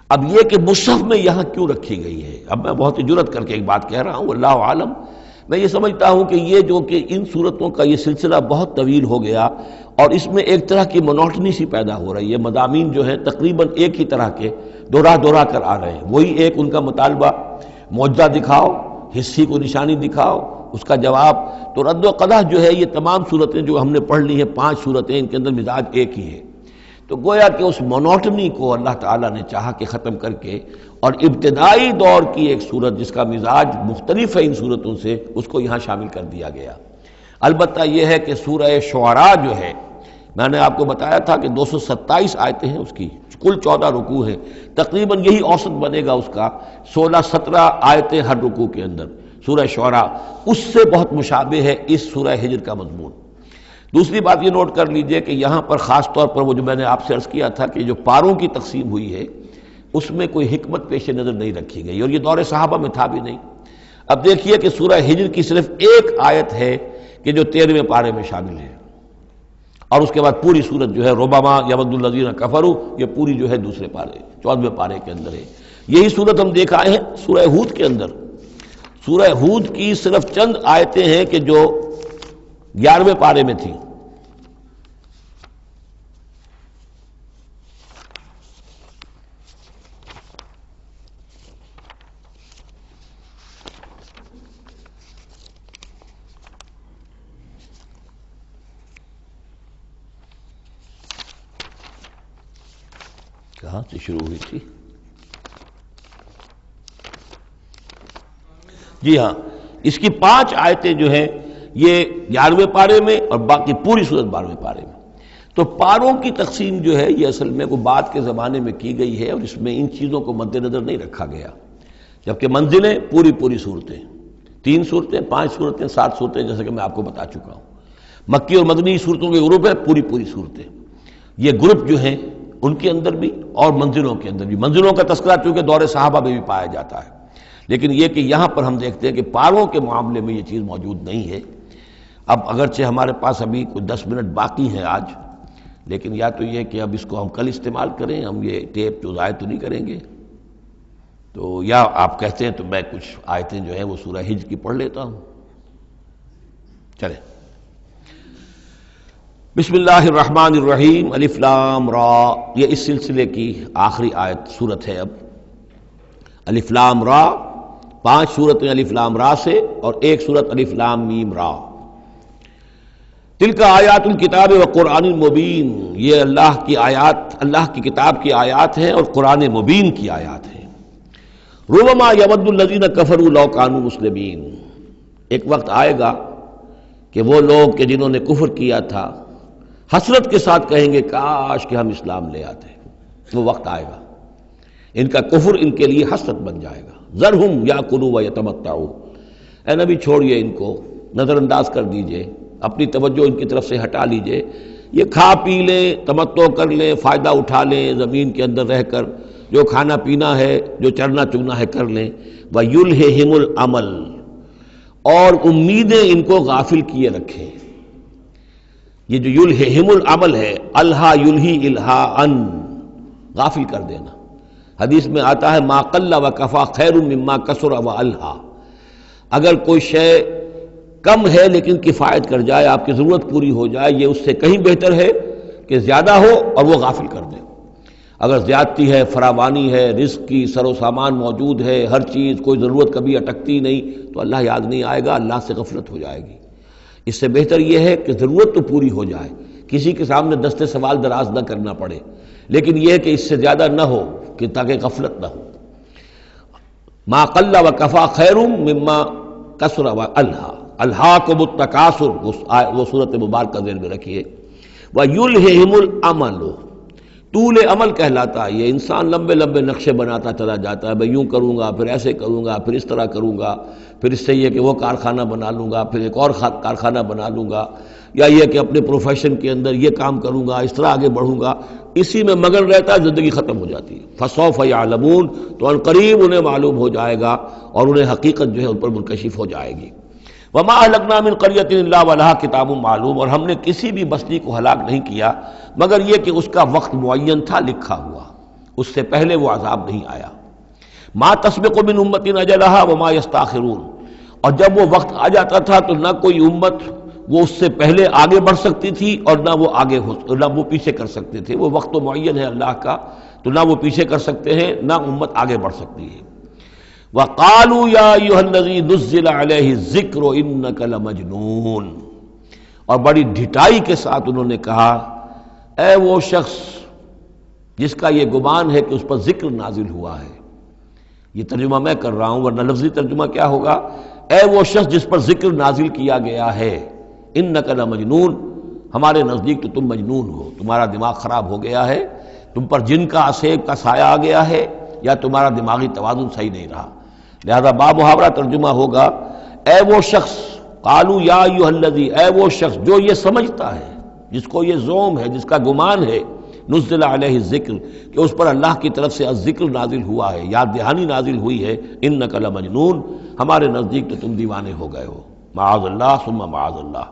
اب یہ کہ مصحف میں یہاں کیوں رکھی گئی ہے، اب میں بہت ہی جرت کر کے ایک بات کہہ رہا ہوں، اللہ عالم۔ میں یہ سمجھتا ہوں کہ یہ جو کہ ان صورتوں کا یہ سلسلہ بہت طویل ہو گیا اور اس میں ایک طرح کی مونوٹنی سی پیدا ہو رہی ہے، مضامین جو ہیں تقریباً ایک ہی طرح کے دہرا کر آ رہے ہیں، وہی ایک ان کا مطالبہ، معجزہ دکھاؤ، حصی کو نشانی دکھاؤ، اس کا جواب۔ تو رد و قدح جو ہے یہ تمام صورتیں جو ہم نے پڑھ لی ہیں 5 صورتیں، ان کے اندر مزاج ایک ہی ہے۔ تو گویا کہ اس مونوٹنی کو اللہ تعالیٰ نے چاہا کہ ختم کر کے، اور ابتدائی دور کی ایک صورت جس کا مزاج مختلف ہے ان صورتوں سے، اس کو یہاں شامل کر دیا گیا۔ البتہ یہ ہے کہ سورہ شعراء جو ہے، میں نے آپ کو بتایا تھا کہ 227 آیتیں ہیں اس کی، کل 14 رکوع ہیں، تقریباً یہی اوسط بنے گا اس کا، 16-17 آیتیں ہر رکوع کے اندر۔ سورہ شعراء اس سے بہت مشابہ ہے اس سورہ ہجر کا مضمون۔ دوسری بات یہ نوٹ کر لیجئے کہ یہاں پر خاص طور پر وہ جو میں نے آپ سے عرض کیا تھا کہ جو پاروں کی تقسیم ہوئی ہے اس میں کوئی حکمت پیش نظر نہیں رکھی گئی، اور یہ دور صحابہ میں تھا بھی نہیں۔ اب دیکھیے کہ سورہ ہجر کی صرف ایک آیت ہے کہ جو 13ویں پارے میں شامل ہے، اور اس کے بعد پوری سورت جو ہے ربما یود الذین کفروا، یہ پوری جو ہے دوسرے پارے 14ویں پارے کے اندر ہے۔ یہی سورت ہم دیکھ آئے ہیں سورہ ہود کے اندر۔ سورہ ہود کی صرف چند آیتیں ہیں کہ جو 11ویں پارے میں تھی۔ کہاں سے شروع ہوئی تھی؟ جی ہاں، اس کی 5 آیتیں جو ہیں یہ 11ویں پارے میں اور باقی پوری صورت 12ویں پارے میں۔ تو پاروں کی تقسیم جو ہے یہ اصل میں کوئی بعد کے زمانے میں کی گئی ہے، اور اس میں ان چیزوں کو مد نظر نہیں رکھا گیا، جبکہ منزلیں پوری صورتیں، 3 صورتیں، 5 صورتیں، 7 صورتیں، جیسے کہ میں آپ کو بتا چکا ہوں۔ مکی اور مدنی صورتوں کے گروپ ہے، پوری صورتیں۔ یہ گروپ جو ہیں ان کے اندر بھی اور منزلوں کے اندر بھی، منزلوں کا تذکرہ چونکہ دور صحابہ میں بھی پایا جاتا ہے، لیکن یہ کہ یہاں پر ہم دیکھتے ہیں کہ پاروں کے معاملے میں یہ چیز موجود نہیں ہے۔ اب اگرچہ ہمارے پاس ابھی کوئی 10 منٹ باقی ہیں آج، لیکن یا تو یہ کہ اب اس کو ہم کل استعمال کریں، ہم یہ ٹیپ تو ضائع تو نہیں کریں گے، تو یا آپ کہتے ہیں تو میں کچھ آیتیں جو ہیں وہ سورہ ہجر کی پڑھ لیتا ہوں۔ چلیں، بسم اللہ الرحمن الرحیم، الف لام را، یہ اس سلسلے کی آخری آیت صورت ہے۔ اب الف لام را، 5 صورتیں الف لام را سے اور ایک صورت الف لام میم را۔ تلک آیات الکتاب و قرآن مبین، یہ اللہ کی آیات، اللہ کی کتاب کی آیات ہیں اور قرآن مبین کی آیات ہیں۔ ربما یود الذین کفروا لو کانوا مسلمین، ایک وقت آئے گا کہ وہ لوگ کہ جنہوں نے کفر کیا تھا حسرت کے ساتھ کہیں گے کاش کہ ہم اسلام لے آتے، وہ وقت آئے گا، ان کا کفر ان کے لیے حسرت بن جائے گا۔ ذرہم یاکلوا ویتمتعوا، اے نبی چھوڑیے ان کو، نظر انداز کر دیجئے، اپنی توجہ ان کی طرف سے ہٹا لیجئے، یہ کھا پی لیں، تمتع کر لیں، فائدہ اٹھا لیں، زمین کے اندر رہ کر جو کھانا پینا ہے، جو چرنا چگنا ہے کر لیں۔ وَيُلْهِهِمُ الْعَمَلُ، اور امیدیں ان کو غافل کیے رکھیں۔ یہ جو یلہہم العمل ہے، الہا یلہی الہاءً، غافل کر دینا۔ حدیث میں آتا ہے ما قل و کفا خیر مما کثر و الہا، اگر کوئی شے کم ہے لیکن کفایت کر جائے، آپ کی ضرورت پوری ہو جائے، یہ اس سے کہیں بہتر ہے کہ زیادہ ہو اور وہ غافل کر دے۔ اگر زیادتی ہے، فراوانی ہے، رزق کی سر و سامان موجود ہے، ہر چیز، کوئی ضرورت کبھی اٹکتی نہیں، تو اللہ یاد نہیں آئے گا، اللہ سے غفلت ہو جائے گی۔ اس سے بہتر یہ ہے کہ ضرورت تو پوری ہو جائے، کسی کے سامنے دست سوال دراز نہ کرنا پڑے، لیکن یہ ہے کہ اس سے زیادہ نہ ہو کہ تاکہ غفلت نہ ہو۔ ما قل و کفا خیر مما کثر و الہا، الہاکم التکاثر، وہ صورت مبارکہ ذہن میں رکھیے۔ وَيُلْهِهِمُ الْعَمَلُ، طول عمل کہلاتا ہے، یہ انسان لمبے لمبے نقشے بناتا چلا جاتا ہے، میں یوں کروں گا، پھر ایسے کروں گا، پھر اس طرح کروں گا، پھر اس سے یہ کہ وہ کارخانہ بنا لوں گا، پھر ایک اور کارخانہ بنا لوں گا، یا یہ کہ اپنے پروفیشن کے اندر یہ کام کروں گا، اس طرح آگے بڑھوں گا، اسی میں مگن رہتا ہے، زندگی ختم ہو جاتی ہے۔ فَسَوْفَ يَعْلَمُونَ، تو ان قریب انہیں معلوم ہو جائے گا اور انہیں حقیقت جو ہے ان پر منکشف ہو جائے گی۔ وَمَا أَهْلَكْنَا مِنْ قَرْيَةٍ إِلَّا وَلَهَا کِتَابٌ معلوم، اور ہم نے کسی بھی بستی کو ہلاک نہیں کیا مگر یہ کہ اس کا وقت معین تھا، لکھا ہوا، اس سے پہلے وہ عذاب نہیں آیا۔ مَا تَسْبِقُ مِنْ أُمَّةٍ أَجَلَهَا وَمَا يَسْتَأْخِرُونَ، اور جب وہ وقت آ جاتا تھا تو نہ کوئی امت وہ اس سے پہلے آگے بڑھ سکتی تھی اور نہ وہ پیچھے کر سکتے تھے، وہ وقت تو معین ہے اللہ کا، تو نہ وہ پیچھے کر سکتے ہیں نہ امت آگے بڑھ سکتی ہے۔ وَقَالُوا يَا أَيُّهَا الَّذِي نُزِّلَ عَلَيْهِ الذِّكْرُ إِنَّكَ لَمَجْنُونٌ، اور بڑی ڈھٹائی کے ساتھ انہوں نے کہا اے وہ شخص جس کا یہ گمان ہے کہ اس پر ذکر نازل ہوا ہے. یہ ترجمہ میں کر رہا ہوں، ورنہ لفظی ترجمہ کیا ہوگا؟ اے وہ شخص جس پر ذکر نازل کیا گیا ہے، انک لمجنون، ہمارے نزدیک تو تم مجنون ہو، تمہارا دماغ خراب ہو گیا ہے، تم پر جن کا اسیب کا سایہ آ گیا ہے، یا تمہارا دماغی توازن صحیح نہیں رہا. لہذا بامحاورہ ترجمہ ہوگا اے وہ شخص، قالوا یا ایھا الذی، اے وہ شخص جو یہ سمجھتا ہے، جس کو یہ زوم ہے، جس کا گمان ہے، نزل علیہ الذکر، کہ اس پر اللہ کی طرف سے الذکر نازل ہوا ہے، یاد دہانی نازل ہوئی ہے، انک لمجنون، ہمارے نزدیک تو تم دیوانے ہو گئے ہو. معاذ اللہ ثم معاذ اللہ.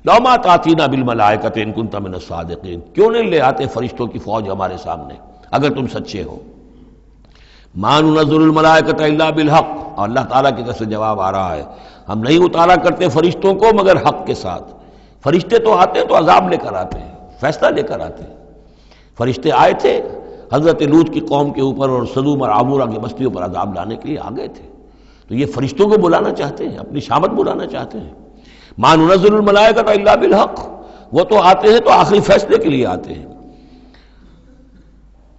لو ما تاتینا بالملائکۃ ان کنت من الصادقین، کیوں نہیں لے آتے فرشتوں کی فوج ہمارے سامنے اگر تم سچے ہو. ما ننزل الملائکۃ الا بالحق، اور اللہ تعالیٰ کی طرف سے جواب آ رہا ہے ہم نہیں اتارا کرتے فرشتوں کو مگر حق کے ساتھ. فرشتے تو آتے ہیں تو عذاب لے کر آتے ہیں، فیصلہ لے کر آتے ہیں. فرشتے آئے تھے حضرت لوط کی قوم کے اوپر اور سدوم اور عمورہ کی بستیوں پر عذاب لانے کے لیے آ گئے تھے، تو یہ فرشتوں کو بلانا چاہتے ہیں، اپنی شامت بلانا چاہتے ہیں. ما ننزل الملائکۃ الا بالحق، وہ تو آتے ہیں تو آخری فیصلے کے لیے آتے ہیں.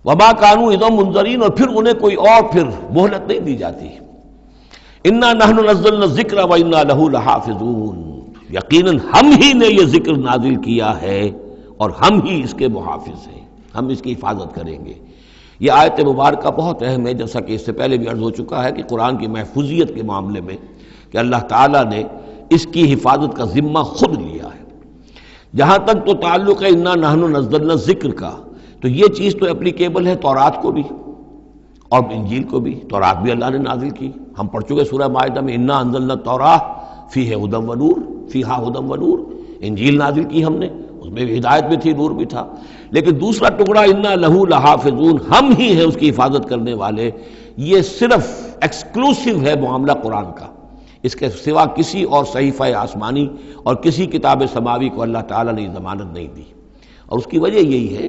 وما کانوا اذا منذرین، اور پھر انہیں کوئی اور پھر مہلت نہیں دی جاتی. انا نحن نزلنا الذکر وانا لہ لحافظون، یقیناً ہم ہی نے یہ ذکر نازل کیا ہے اور ہم ہی اس کے محافظ ہیں، ہم اس کی حفاظت کریں گے. یہ آیت مبارکہ بہت اہم ہے، جیسا کہ اس سے پہلے بھی عرض ہو چکا ہے کہ قرآن کی محفوظیت کے معاملے میں کہ اللہ تعالیٰ نے اس کی حفاظت کا ذمہ خود لیا ہے. جہاں تک تو تعلق ہے انا نحن نزلنا الذکر کا، تو یہ چیز تو اپلیکیبل ہے تورات کو بھی اور انجیل کو بھی. تورات بھی اللہ نے نازل کی، ہم پڑھ چکے سورہ مائدہ میں انا انزلنا التوراۃ فیہا ھدی ونور، فیہا ھدی ونور. انجیل نازل کی ہم نے، اس میں بھی ہدایت بھی تھی، نور بھی تھا. لیکن دوسرا ٹکڑا انا لہ لحافظون، ہم ہی ہیں اس کی حفاظت کرنے والے، یہ صرف ایکسکلوسیو ہے معاملہ قرآن کا. اس کے سوا کسی اور صحیفہ آسمانی اور کسی کتاب سماوی کو اللہ تعالیٰ نے ضمانت نہیں دی. اور اس کی وجہ یہی ہے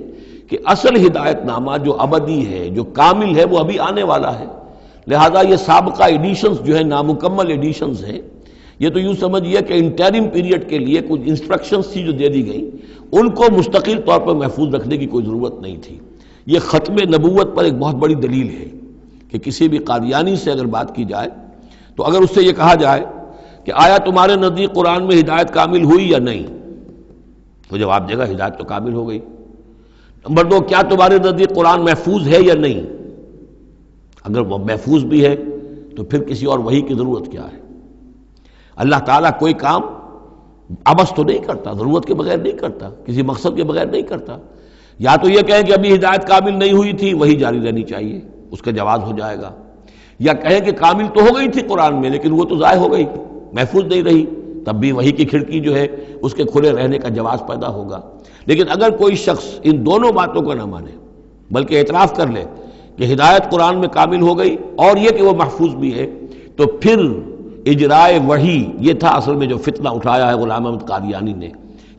کہ اصل ہدایت نامہ جو ابدی ہے، جو کامل ہے، وہ ابھی آنے والا ہے. لہذا یہ سابقہ ایڈیشنز جو ہیں، نامکمل ایڈیشنز ہیں، یہ تو یوں سمجھیے کہ انٹرم پیریڈ کے لیے کچھ انسٹرکشنز تھی جو دے دی گئیں، ان کو مستقل طور پر محفوظ رکھنے کی کوئی ضرورت نہیں تھی. یہ ختم نبوت پر ایک بہت بڑی دلیل ہے کہ کسی بھی قادیانی سے اگر بات کی جائے تو اگر اس سے یہ کہا جائے کہ آیا تمہارے نزدیک قرآن میں ہدایت کامل ہوئی یا نہیں، تو جواب دے گا ہدایت تو کامل ہو گئی. نمبر 2، کیا تمہارے نزدیک قرآن محفوظ ہے یا نہیں؟ اگر وہ محفوظ بھی ہے تو پھر کسی اور وحی کی ضرورت کیا ہے؟ اللہ تعالیٰ کوئی کام عبث تو نہیں کرتا، ضرورت کے بغیر نہیں کرتا، کسی مقصد کے بغیر نہیں کرتا. یا تو یہ کہیں کہ ابھی ہدایت کامل نہیں ہوئی تھی، وہی جاری رہنی چاہیے، اس کا جواز ہو جائے گا. یا کہیں کہ کامل تو ہو گئی تھی قرآن میں لیکن وہ تو ضائع ہو گئی، محفوظ نہیں رہی، تب بھی وحی کی کھڑکی جو ہے اس کے کھلے رہنے کا جواز پیدا ہوگا. لیکن اگر کوئی شخص ان دونوں باتوں کو نہ مانے بلکہ اعتراف کر لے کہ ہدایت قرآن میں کامل ہو گئی اور یہ کہ وہ محفوظ بھی ہے، تو پھر اجرائے وحی، یہ تھا اصل میں جو فتنہ اٹھایا ہے غلام احمد قادیانی نے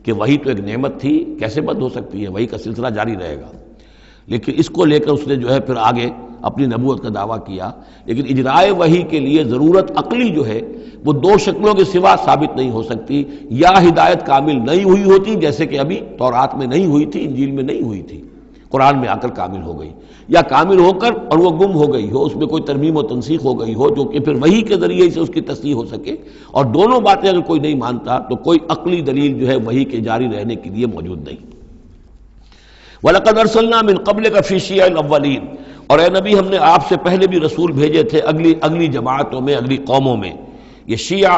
کہ وحی تو ایک نعمت تھی، کیسے بند ہو سکتی ہے، وحی کا سلسلہ جاری رہے گا. لیکن اس کو لے کر اس نے جو ہے پھر آگے اپنی نبوت کا دعویٰ کیا. لیکن اجرائے وحی کے لیے ضرورت عقلی جو ہے وہ دو شکلوں کے سوا ثابت نہیں ہو سکتی. یا ہدایت کامل نہیں ہوئی ہوتی جیسے کہ ابھی تورات میں نہیں ہوئی تھی، انجیل میں نہیں ہوئی تھی، قرآن میں آ کر کامل ہو گئی، یا کامل ہو کر اور وہ گم ہو گئی ہو، اس میں کوئی ترمیم و تنسیخ ہو گئی ہو جو کہ پھر وحی کے ذریعے سے اس کی تصحیح ہو سکے. اور دونوں باتیں اگر کوئی نہیں مانتا تو کوئی عقلی دلیل جو ہے وحی کے جاری رہنے کے لیے موجود نہیں. وَلَقَدْ أَرْسَلْنَا مِن قَبْلِكَ فِي شِيَعِ الْأَوَّلِينَ، اور اے نبی ہم نے آپ سے پہلے بھی رسول بھیجے تھے اگلی جماعتوں میں، اگلی قوموں میں. یہ شیعہ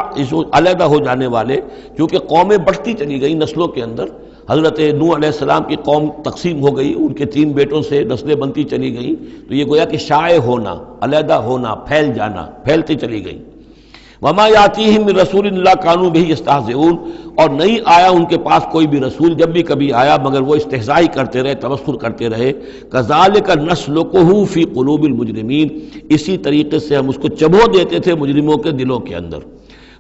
علیحدہ ہو جانے والے، کیونکہ قومیں بڑھتی چلی گئیں نسلوں کے اندر. حضرت نوح علیہ السلام کی قوم تقسیم ہو گئی، ان کے 3 بیٹوں سے نسلیں بنتی چلی گئیں، تو یہ گویا کہ شائع ہونا، علیحدہ ہونا، پھیل جانا، پھیلتی چلی گئیں. وما یاتیہم من رسول الا کانوا بہ یستہزئون، اور نہیں آیا ان کے پاس کوئی بھی رسول، جب بھی کبھی آیا مگر وہ استہزاء کرتے رہے، تبصر کرتے رہے. کذالک نسلکہ فی قلوب المجرمین، اسی طریقے سے ہم اس کو چبھو دیتے تھے مجرموں کے دلوں کے اندر.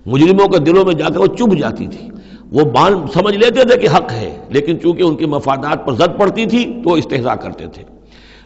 مجرموں کے دلوں میں جا کر وہ چبھ جاتی تھی، وہ سمجھ لیتے تھے کہ حق ہے، لیکن چونکہ ان کے مفادات پر زد پڑتی تھی تو وہ استہزاء کرتے تھے.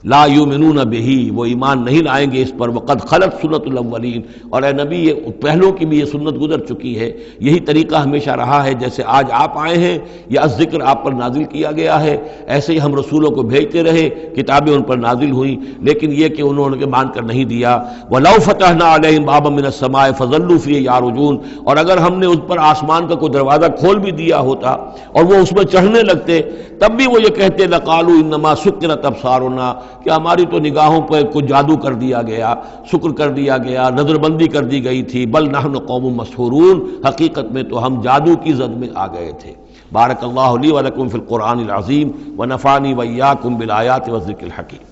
لا یؤمنون بہ، وہ ایمان نہیں لائیں گے اس پر، وقد خلت سنت الاولین، اور اے نبی یہ پہلوں کی بھی یہ سنت گزر چکی ہے، یہی طریقہ ہمیشہ رہا ہے، جیسے آج آپ آئے ہیں یا ذکر آپ پر نازل کیا گیا ہے، ایسے ہی ہم رسولوں کو بھیجتے رہے، کتابیں ان پر نازل ہوئیں، لیکن یہ کہ انہوں نے مان کر نہیں دیا۔ وَلَوْ فَتَحْنَا عَلَيْهِمْ بَابًا مِّنَ السَّمَاءِ فَظَلُّوا فِيهِ يَعْرُجُونَ، اور اگر ہم نے اس پر آسمان کا کوئی دروازہ کھول بھی دیا ہوتا اور وہ اس میں چڑھنے لگتے، تب بھی وہ یہ کہتے لَقَالُوا إِنَّمَا سُكِّرَتْ أَبْصَارُنَا، کہ ہماری تو نگاہوں پہ کچھ جادو کر دیا گیا، شکر کر دیا گیا، نظر بندی کر دی گئی تھی، بل نحن قوم مسحورون، حقیقت میں تو ہم جادو کی زد میں آ گئے تھے۔ بارک اللہ لی ولکم فی القرآن العظیم ونفعنی وإیاکم بالآیات والذکر الحکیم۔